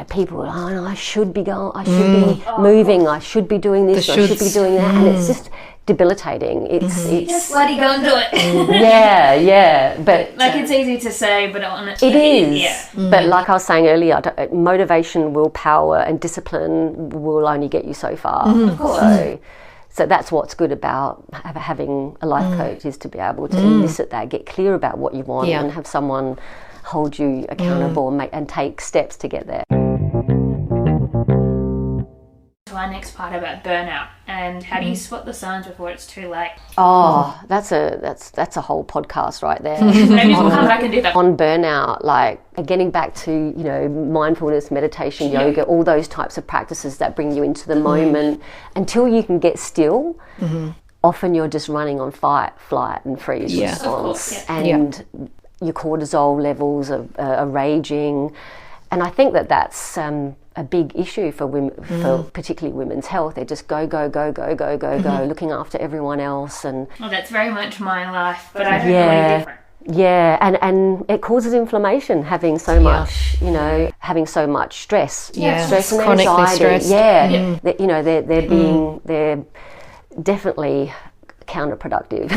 people are, oh no, I should be going, I should be moving, I should be doing this, I should be doing that, and it's just debilitating. It's just bloody go and do it. But it's easy to say, but it is. But like I was saying earlier, motivation, willpower, and discipline will only get you so far. Of course. So that's what's good about having a life coach, is to be able to elicit that, get clear about what you want, and have someone hold you accountable and take steps to get there. To our next part about burnout, and how do you spot the signs before it's too late? Oh, that's a whole podcast right there. Maybe we'll come back and do that. On burnout, like getting back to mindfulness, meditation, yoga, all those types of practices that bring you into the moment, until you can get still. Often you're just running on fight, flight, and freeze response, and your cortisol levels are raging, and I think that's a big issue for women, for particularly women's health. They just go, looking after everyone else, and that's very much my life, but I don't know different. And it causes inflammation, having so much, having so much stress, stress and anxiety. They're definitely counterproductive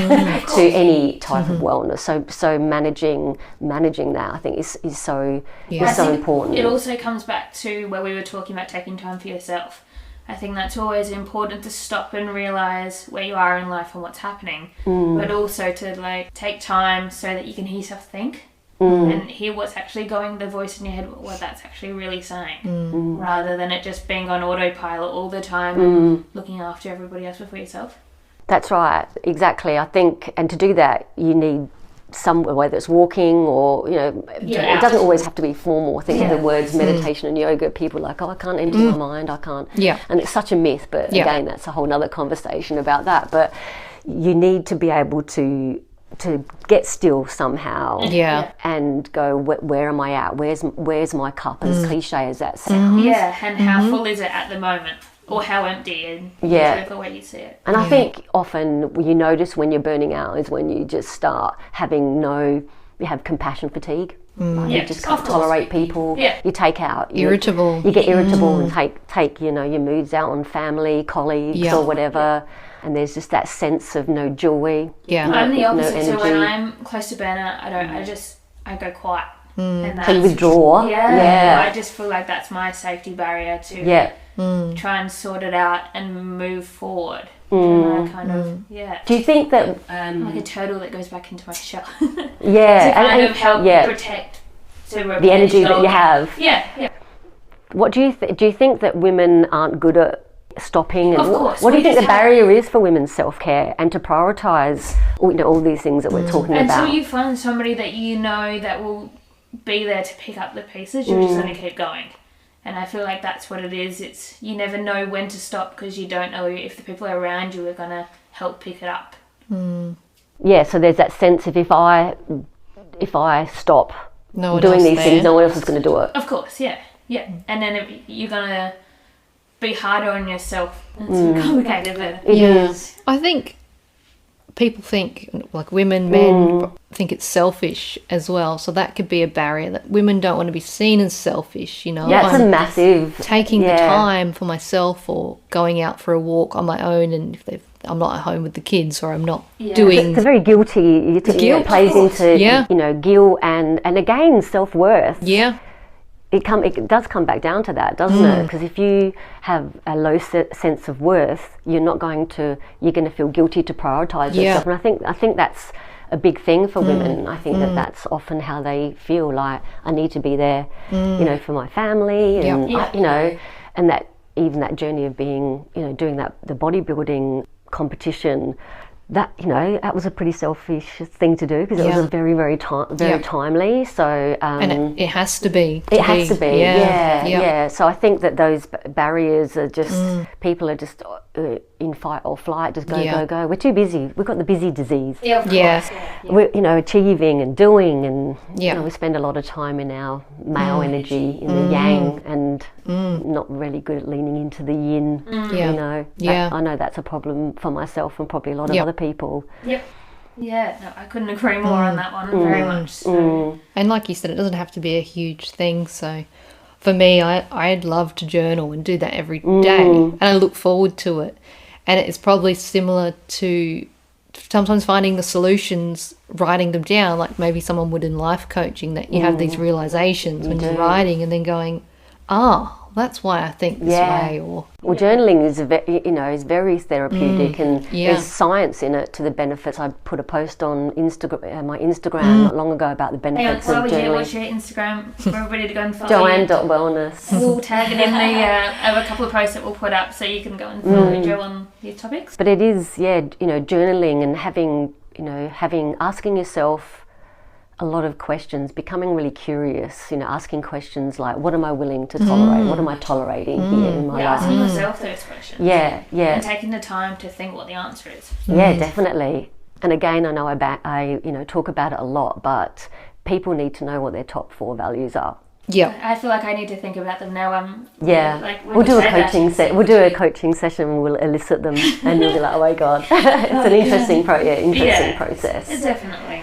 to any type of wellness. So managing that, I think, is so important. It also comes back to where we were talking about taking time for yourself. I think that's always important, to stop and realise where you are in life and what's happening, but also to take time so that you can hear yourself think and hear what's actually going, the voice in your head, what that's actually really saying, rather than it just being on autopilot all the time and looking after everybody else before yourself. That's right, exactly. I think, and to do that, you need whether it's walking or, it doesn't always have to be formal. I think the words meditation and yoga, people are like, oh, I can't empty my mind, I can't. And it's such a myth, but again, that's a whole other conversation about that. But you need to be able to get still somehow, and go, where am I at? Where's my cup? As cliche as that sounds, and how full is it at the moment? or how empty, and the way you see it. And I think often you notice when you're burning out is when you just start having you have compassion fatigue. Like you just can't tolerate people. Yeah. You take out irritable. You get irritable and take your moods out on family, colleagues, or whatever. And there's just that sense of no joy. Yeah, I'm the opposite. So when I'm close to burnout, I go quiet. And so you withdraw. I just feel like that's my safety barrier to try and sort it out and move forward. And I kind of Do you think that like a turtle that goes back into my shell? to kind of help protect the energy that you have. Yeah. What do you think that women aren't good at stopping? And of course. What do you think the barrier is for women's self-care and to prioritise all these things that we're talking about? Until you find somebody that you know that will be there to pick up the pieces, you're just going to keep going. And I feel like that's what it is. It's you never know when to stop because you don't know if the people around you are going to help pick it up. Yeah, so there's that sense of if I stop doing these things, no one else is going to do it. Of course, yeah. And then you're going to be harder on yourself. It's complicated, but it is. I think people think, like women, men think it's selfish as well. So that could be a barrier, that women don't want to be seen as selfish, Yeah, it's a massive... Taking the time for myself, or going out for a walk on my own, and if I'm not at home with the kids, or I'm not doing... It's very guilty. Guilt plays into, guilt and again, self-worth. Yeah. It does come back down to that, doesn't it? Because if you have a low sense of worth, you're going to feel guilty to prioritise yourself. And I think that's a big thing for women. I think that's often how they feel, like I need to be there, for my family, and and that even that journey of being, doing the bodybuilding competition. That that was a pretty selfish thing to do, because it was very, very timely. So and it has to be. Yeah. So I think that those barriers are just people are just in fight or flight. Just go. We're too busy. We've got the busy disease. We're achieving and doing, and we spend a lot of time in our male energy in the yang, and not really good at leaning into the yin. I know that's a problem for myself and probably a lot of other people. Yeah, no, I couldn't agree more on that one, very much so. And like you said, it doesn't have to be a huge thing. So for me, I'd love to journal and do that every day, and I look forward to it. And it's probably similar to sometimes finding the solutions, writing them down, like maybe someone would in life coaching, that you have these realizations when you're writing, and then going, that's why I think this way. Or journaling is is very therapeutic, and there's science in it to the benefits. I put a post on my Instagram not long ago about the benefits of journaling. What's your Instagram for everybody to go and follow? Joanne.wellness. We'll tag it in the I have a couple of posts that we'll put up, so you can go and follow Jo on these topics. But it is journaling and asking yourself a lot of questions, becoming really curious, asking questions like, what am I willing to tolerate? What am I tolerating here in my life? Asking yourself those questions. Yeah. And taking the time to think what the answer is. Yeah, definitely. And again, I know I talk about it a lot, but people need to know what their top 4 values are. Yeah. I feel like I need to think about them now. We'll do a coaching session and we'll elicit them, and you'll be like, oh my God. It's an interesting process. Definitely.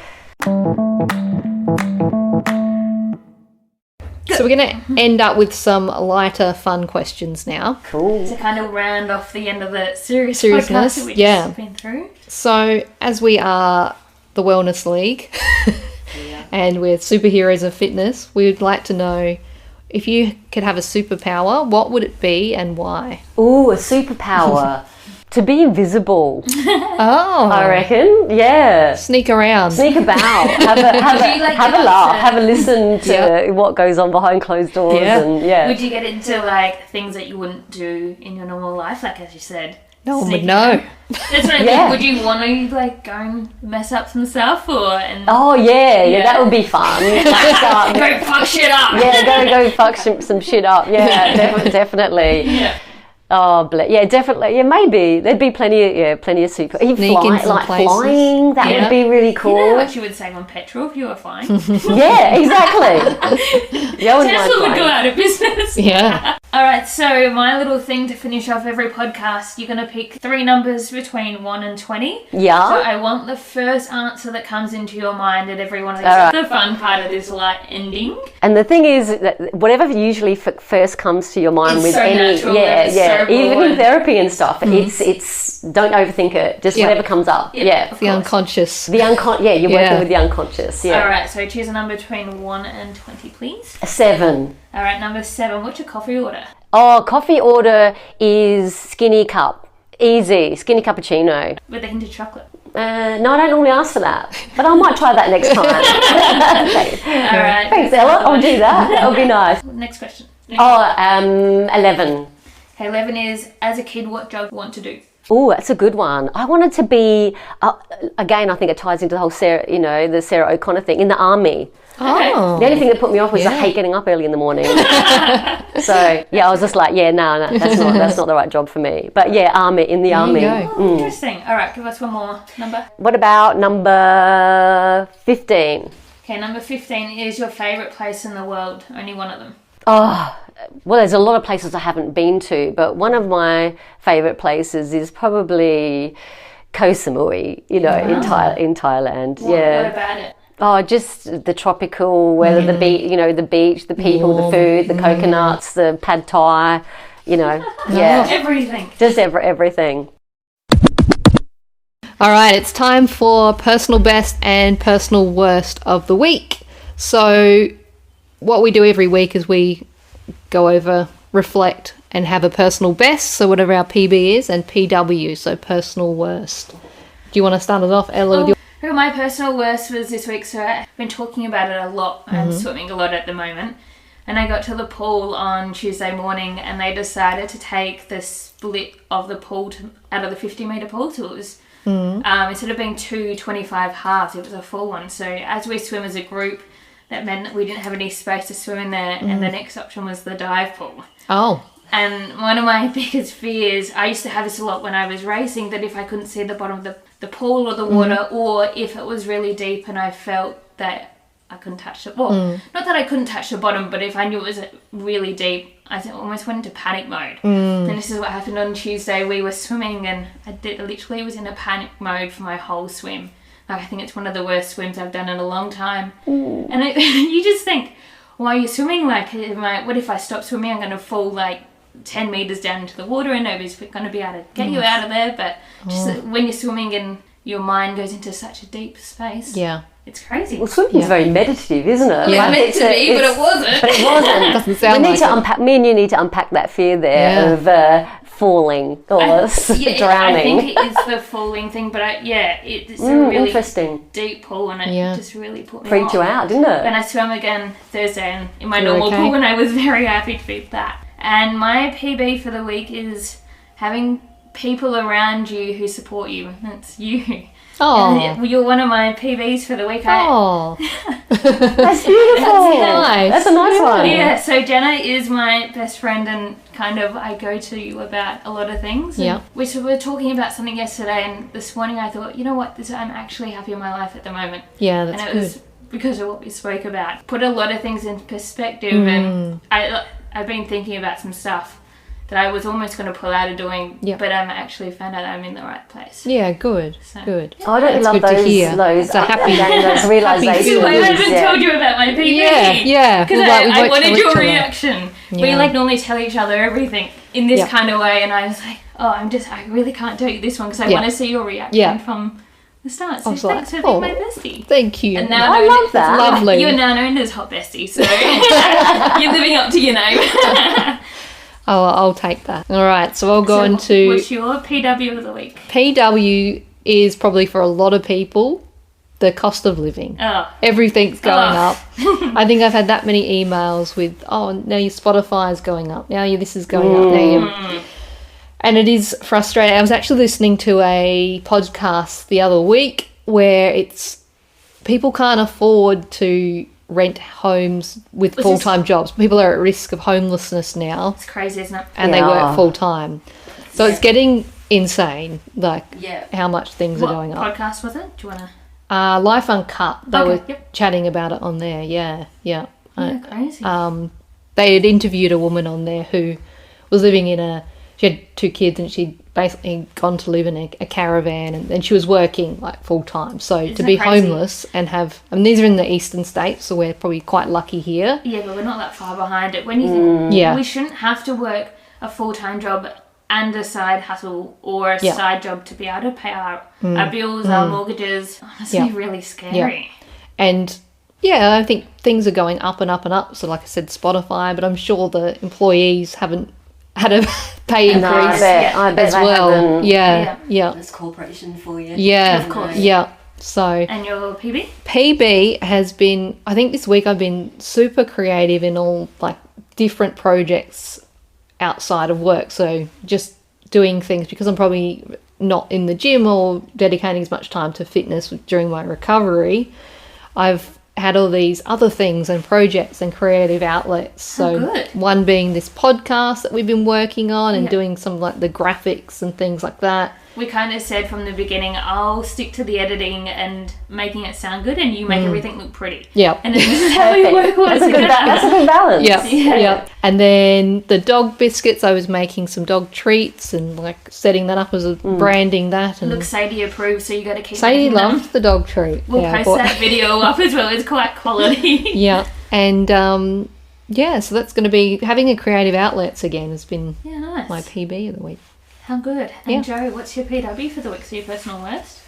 So we're going to end up with some lighter, fun questions now. Cool. To kind of round off the end of the seriousness that we've just been through. So as we are the Wellness League and we're superheroes of fitness, we would like to know, if you could have a superpower, what would it be and why? Ooh, a superpower. To be invisible. Oh. I reckon, yeah. Sneak around. Sneak about. Have a laugh. Have a listen to what goes on behind closed doors. And Would you get into like things that you wouldn't do in your normal life? Like as you said. No one would know. That's what I mean. Would you want to like go and mess up some stuff Oh yeah, that would be fun. Go fuck shit up. Yeah, go fuck some shit up. Yeah, definitely. Yeah. Oh, definitely. Yeah, maybe there'd be plenty of super. Flying. That would be really cool. You know what you would save on petrol if you were flying? Yeah, exactly. Tesla would go out of business. Yeah. All right, so my little thing to finish off every podcast, you're going to pick 3 numbers between 1 and 20. Yeah. So I want the first answer that comes into your mind at every one of these. Right. The fun part of this light ending. And the thing is that whatever usually first comes to your mind it's with so any, natural, yeah, so even in therapy and stuff, it's don't overthink it. Just whatever comes up. Yeah. The unconscious. You're working with the unconscious. Yeah. All right, so choose a number between 1 and 20, please. 7. All right, number 7. What's your coffee order? Oh, coffee order is skinny cup. Easy. Skinny cappuccino. With a hint of chocolate. No, I don't normally ask for that. But I might try that next time. All right. Thanks, Ella. I'll do that. That'll be nice. Next question. 11. Okay, 11 is, as a kid, what job do you want to do? Oh, that's a good one. I wanted to be, again, I think it ties into the whole the Sarah O'Connor thing, in the army. Oh. The only thing that put me off was I hate getting up early in the morning. So, I was just like, no, that's not the right job for me. But yeah, in the army. Oh, interesting. All right, give us one more number. What about number 15? Okay, number 15 is your favourite place in the world. Only one of them. Oh, well, there's a lot of places I haven't been to, but one of my favourite places is probably Koh Samui, in Thailand. What about it? Oh, just the tropical weather, the beach, the people, the food, the coconuts, the pad thai, Everything. Just everything. All right, it's time for personal best and personal worst of the week. So what we do every week is we go over, reflect, and have a personal best, so whatever our PB is, and PW, so personal worst. Do you want to start us off, Ella? My personal worst was this week, so I've been talking about it a lot. I'm swimming a lot at the moment. And I got to the pool on Tuesday morning and they decided to take the split of the pool out of the 50-metre pool. So it was, instead of being 2 25 halves, it was a full one. So as we swim as a group, that meant that we didn't have any space to swim in there. And the next option was the dive pool. Oh. And one of my biggest fears, I used to have this a lot when I was racing, that if I couldn't see the bottom of the pool or the water, or if it was really deep and I felt that I couldn't touch it. Well, not that I couldn't touch the bottom, but if I knew it was really deep, I almost went into panic mode. And this is what happened on Tuesday. We were swimming and I literally was in a panic mode for my whole swim. Like, I think it's one of the worst swims I've done in a long time. And you just think, why are you swimming? Like, what if I stop swimming? I'm going to fall like 10 metres down into the water and nobody's going to be able to get you out of there. But just when you're swimming and your mind goes into such a deep space, it's crazy. Well, swimming is very meditative, isn't it? Yeah, meant to be, but it wasn't. But it wasn't. Doesn't sound like it. Me and you need to unpack that fear there of falling or drowning. I think it is the falling thing, but it's a really interesting deep pool, and it just really put me freaked you out, didn't it? And I swam again Thursday and in my normal pool, and I was very happy to beat that. And my PB for the week is having people around you who support you. That's you. Oh, you're one of my PBs for the week. Oh, that's beautiful. That's nice. That's a nice one. Yeah. So Jenna is my best friend, and kind of I go to about a lot of things. Yeah. We were talking about something yesterday, and this morning I thought, you know what? I'm actually happy in my life at the moment. Yeah, that's good. And it was because of what we spoke about. Put a lot of things in perspective, and I've been thinking about some stuff that I was almost going to pull out of doing, but I'm actually found out I'm in the right place. Yeah, good. Good. Oh, I don't love those it's a happy those realizations. I haven't told you about my PB. Yeah. Because I wanted your reaction. We normally tell each other everything in this kind of way, and I was like, I really can't tell you this one because I want to see your reaction from the start. So thanks for being my bestie. Thank you. And now I love that. Lovely. You're now known as Hot Bestie, so you're living up to your name. Oh, I'll take that. All right, so I'll go into... What's your PW of the week? PW is probably for a lot of people the cost of living. Oh. Everything's going up. I think I've had that many emails with, now your Spotify is going up. Now this is going up. And it is frustrating. I was actually listening to a podcast the other week where it's people can't afford to rent homes with full-time jobs. People are at risk of homelessness now. It's crazy, isn't it? And they work full-time. So it's getting insane, how much things are going up. What podcast was it? Do you want to... Life Uncut. They were chatting about it on there. Yeah. Crazy. they had interviewed a woman on there who was living she had 2 kids, and she'd basically gone to live in a caravan, and she was working like full time. So Isn't to be that crazy? homeless and these are in the eastern states, so we're probably quite lucky here. Yeah, but we're not that far behind it. When you think Yeah. we shouldn't have to work a full-time job and a side hustle or a side job to be able to pay our bills, our mortgages. Honestly, Yeah. really scary. Yeah. And I think things are going up and up and up. So like I said, Spotify, but I'm sure the employees haven't had a pay increase I bet as they well. haven't. Yeah. That's corporation for you. Yeah. Of course. Yeah. So And your PB? PB has been, I think this week I've been super creative in all like different projects outside of work. So just doing things because I'm probably not in the gym or dedicating as much time to fitness during my recovery. I've had all these other things and projects and creative outlets. So good. one being this podcast that we've been working on and doing some like the graphics and things like that. We kind of said from the beginning, I'll stick to the editing and making it sound good, and you make everything look pretty. Yeah. And this is how we work. That's a good balance. Yeah. Yeah. And then the dog biscuits, I was making some dog treats and like setting that up as a branding that. And Look, Sadie approved, so you got to keep Sadie making them. loved the dog treat. We'll I post bought- that video up as well. It's quite quality. Yeah. And so that's going to be having a creative outlets again has been Yeah, nice. my PB of the week. How good. And Joe, what's your PW for the week? So your personal worst?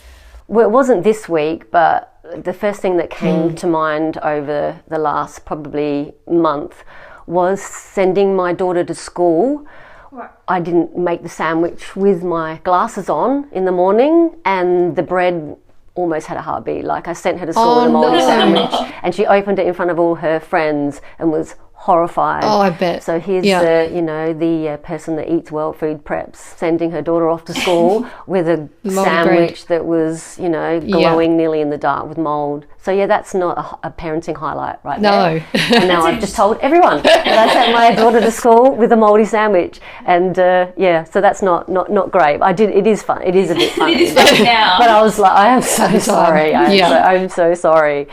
Well, it wasn't this week, but the first thing that came to mind over the last probably month was sending my daughter to school. Right. I didn't make the sandwich with my glasses on in the morning, and the bread almost had a heartbeat. Like I sent her to school with a moldy sandwich, and she opened it in front of all her friends and was horrified. Oh, I bet. So here's the person that eats well, food preps, sending her daughter off to school with a Moldy sandwich that was, glowing nearly in the dark with mold. So yeah, that's not a parenting highlight right No. there. And now I've just told everyone that I sent my daughter to school with a moldy sandwich, and so that's not great. It is fun. It is a bit funny. It is funny now. But I was like, I am so sorry. I'm so sorry.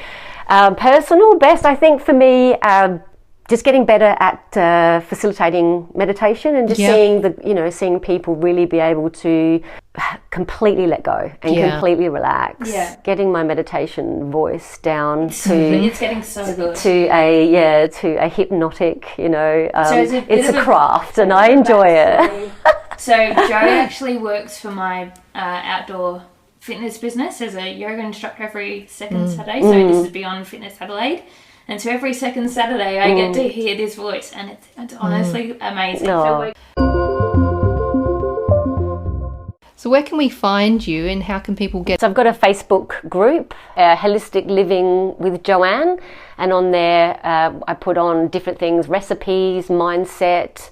Personal best, I think for me, just getting better at facilitating meditation and just seeing people really be able to completely let go and completely relax. Yeah. Getting my meditation voice down It's getting so good. to a hypnotic, it's bit a of craft and I enjoy it. So Joe actually works for my outdoor fitness business as a yoga instructor every second Saturday. So this is Beyond Fitness Adelaide. And so every second Saturday I get to hear this voice, and it's honestly amazing. Oh. So where can we find you and how can people get... So I've got a Facebook group, Holistic Living with Joanne, and on there I put on different things, recipes, mindset,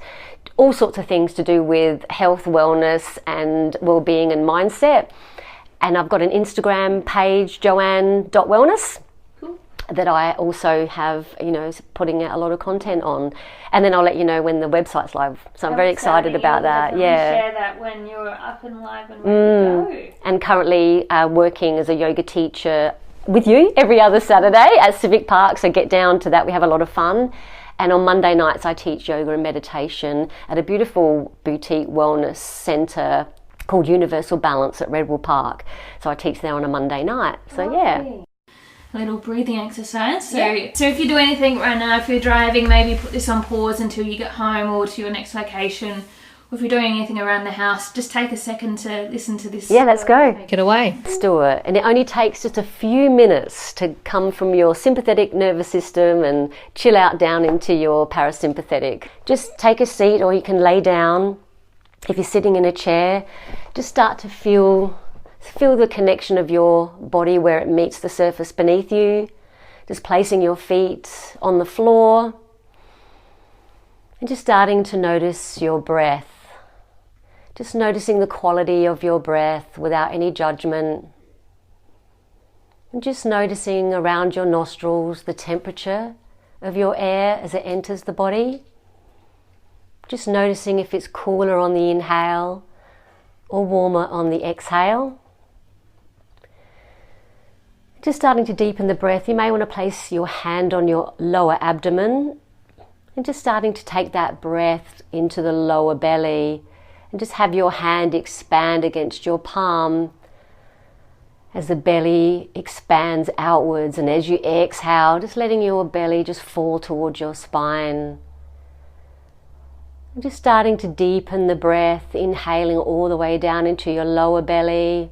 all sorts of things to do with health, wellness and well-being and mindset. And I've got an Instagram page, joanne.wellness. That I also have, putting out a lot of content on. And then I'll let you know when the website's live. So I'm very excited about that. Yeah. Share that when you're up and live and ready to go. And currently working as a yoga teacher with you every other Saturday at Civic Park. So get down to that. We have a lot of fun. And on Monday nights I teach yoga and meditation at a beautiful boutique wellness centre called Universal Balance at Redwood Park. So I teach there on a Monday night. So yeah. A little breathing exercise. So if you do anything right now, if you're driving, maybe put this on pause until you get home or to your next location. Or if you're doing anything around the house, just take a second to listen to this. Yeah, let's go. Take it away. Let's do it. And it only takes just a few minutes to come from your sympathetic nervous system and chill out down into your parasympathetic. Just take a seat or you can lay down. If you're sitting in a chair, just start to feel the connection of your body where it meets the surface beneath you. Just placing your feet on the floor and just starting to notice your breath. Just noticing the quality of your breath without any judgment. And just noticing around your nostrils the temperature of your air as it enters the body. Just noticing if it's cooler on the inhale or warmer on the exhale. Just starting to deepen the breath, you may want to place your hand on your lower abdomen And just starting to take that breath into the lower belly and just have your hand expand against your palm as the belly expands outwards. And as you exhale, just letting your belly just fall towards your spine. And just starting to deepen the breath, inhaling all the way down into your lower belly,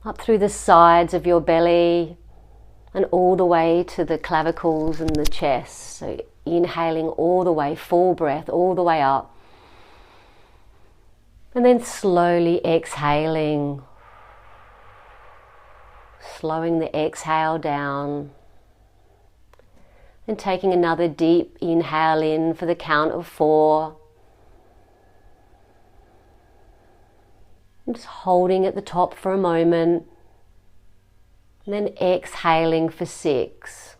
up through the sides of your belly, and all the way to the clavicles and the chest. So inhaling all the way, full breath, all the way up. And then slowly exhaling, slowing the exhale down. And taking another deep inhale in for the count of 4. And just holding at the top for a moment. And then exhaling for 6.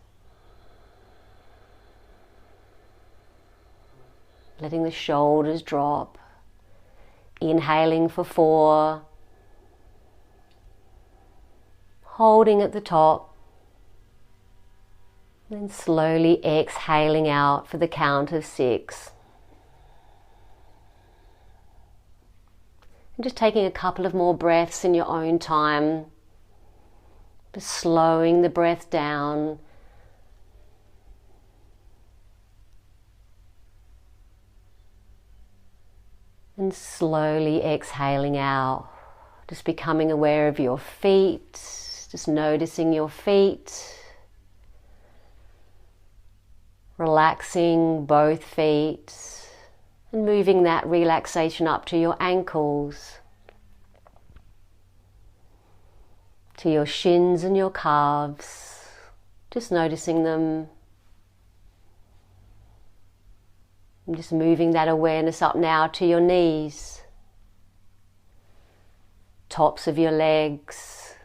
Letting the shoulders drop. Inhaling for 4. Holding at the top. Then slowly exhaling out for the count of 6. And just taking a couple of more breaths in your own time. Just slowing the breath down. And slowly exhaling out. Just becoming aware of your feet. Just noticing your feet. Relaxing both feet. And moving that relaxation up to your ankles. To your shins and your calves, just noticing them. And just moving that awareness up now to your knees, tops of your legs,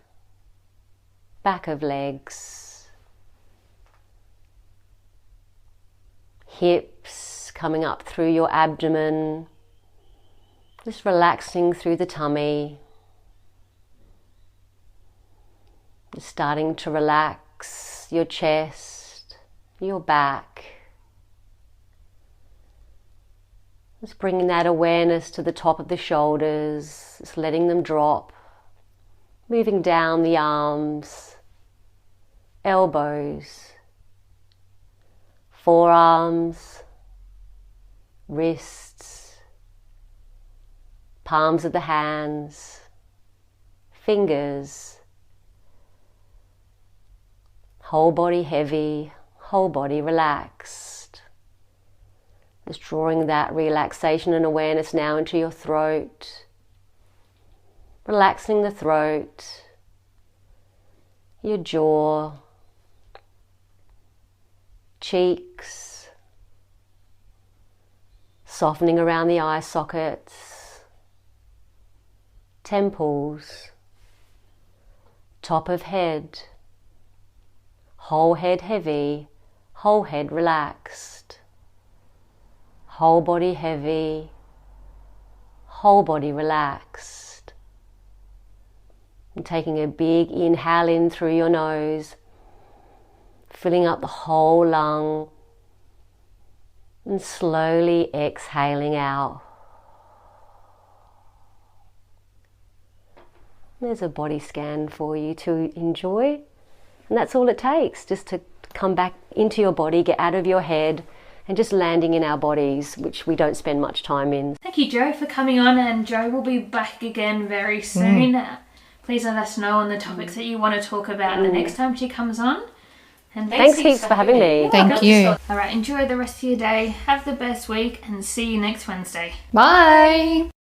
back of legs, hips coming up through your abdomen, just relaxing through the tummy. Just starting to relax your chest, your back. Just bringing that awareness to the top of the shoulders, just letting them drop. Moving down the arms, elbows, forearms, wrists, palms of the hands, fingers. Whole body heavy, whole body relaxed. Just drawing that relaxation and awareness now into your throat. Relaxing the throat, your jaw, cheeks, softening around the eye sockets, temples, top of head. Whole head heavy, whole head relaxed. Whole body heavy, whole body relaxed. And taking a big inhale in through your nose, filling up the whole lung, and slowly exhaling out. There's a body scan for you to enjoy. And that's all it takes, just to come back into your body, get out of your head, and just landing in our bodies, which we don't spend much time in. Thank you, Jo, for coming on, and Jo will be back again very soon. Please let us know on the topics that you want to talk about the next time she comes on. And thanks heaps for having me. Thank you. All right, enjoy the rest of your day. Have the best week, and see you next Wednesday. Bye.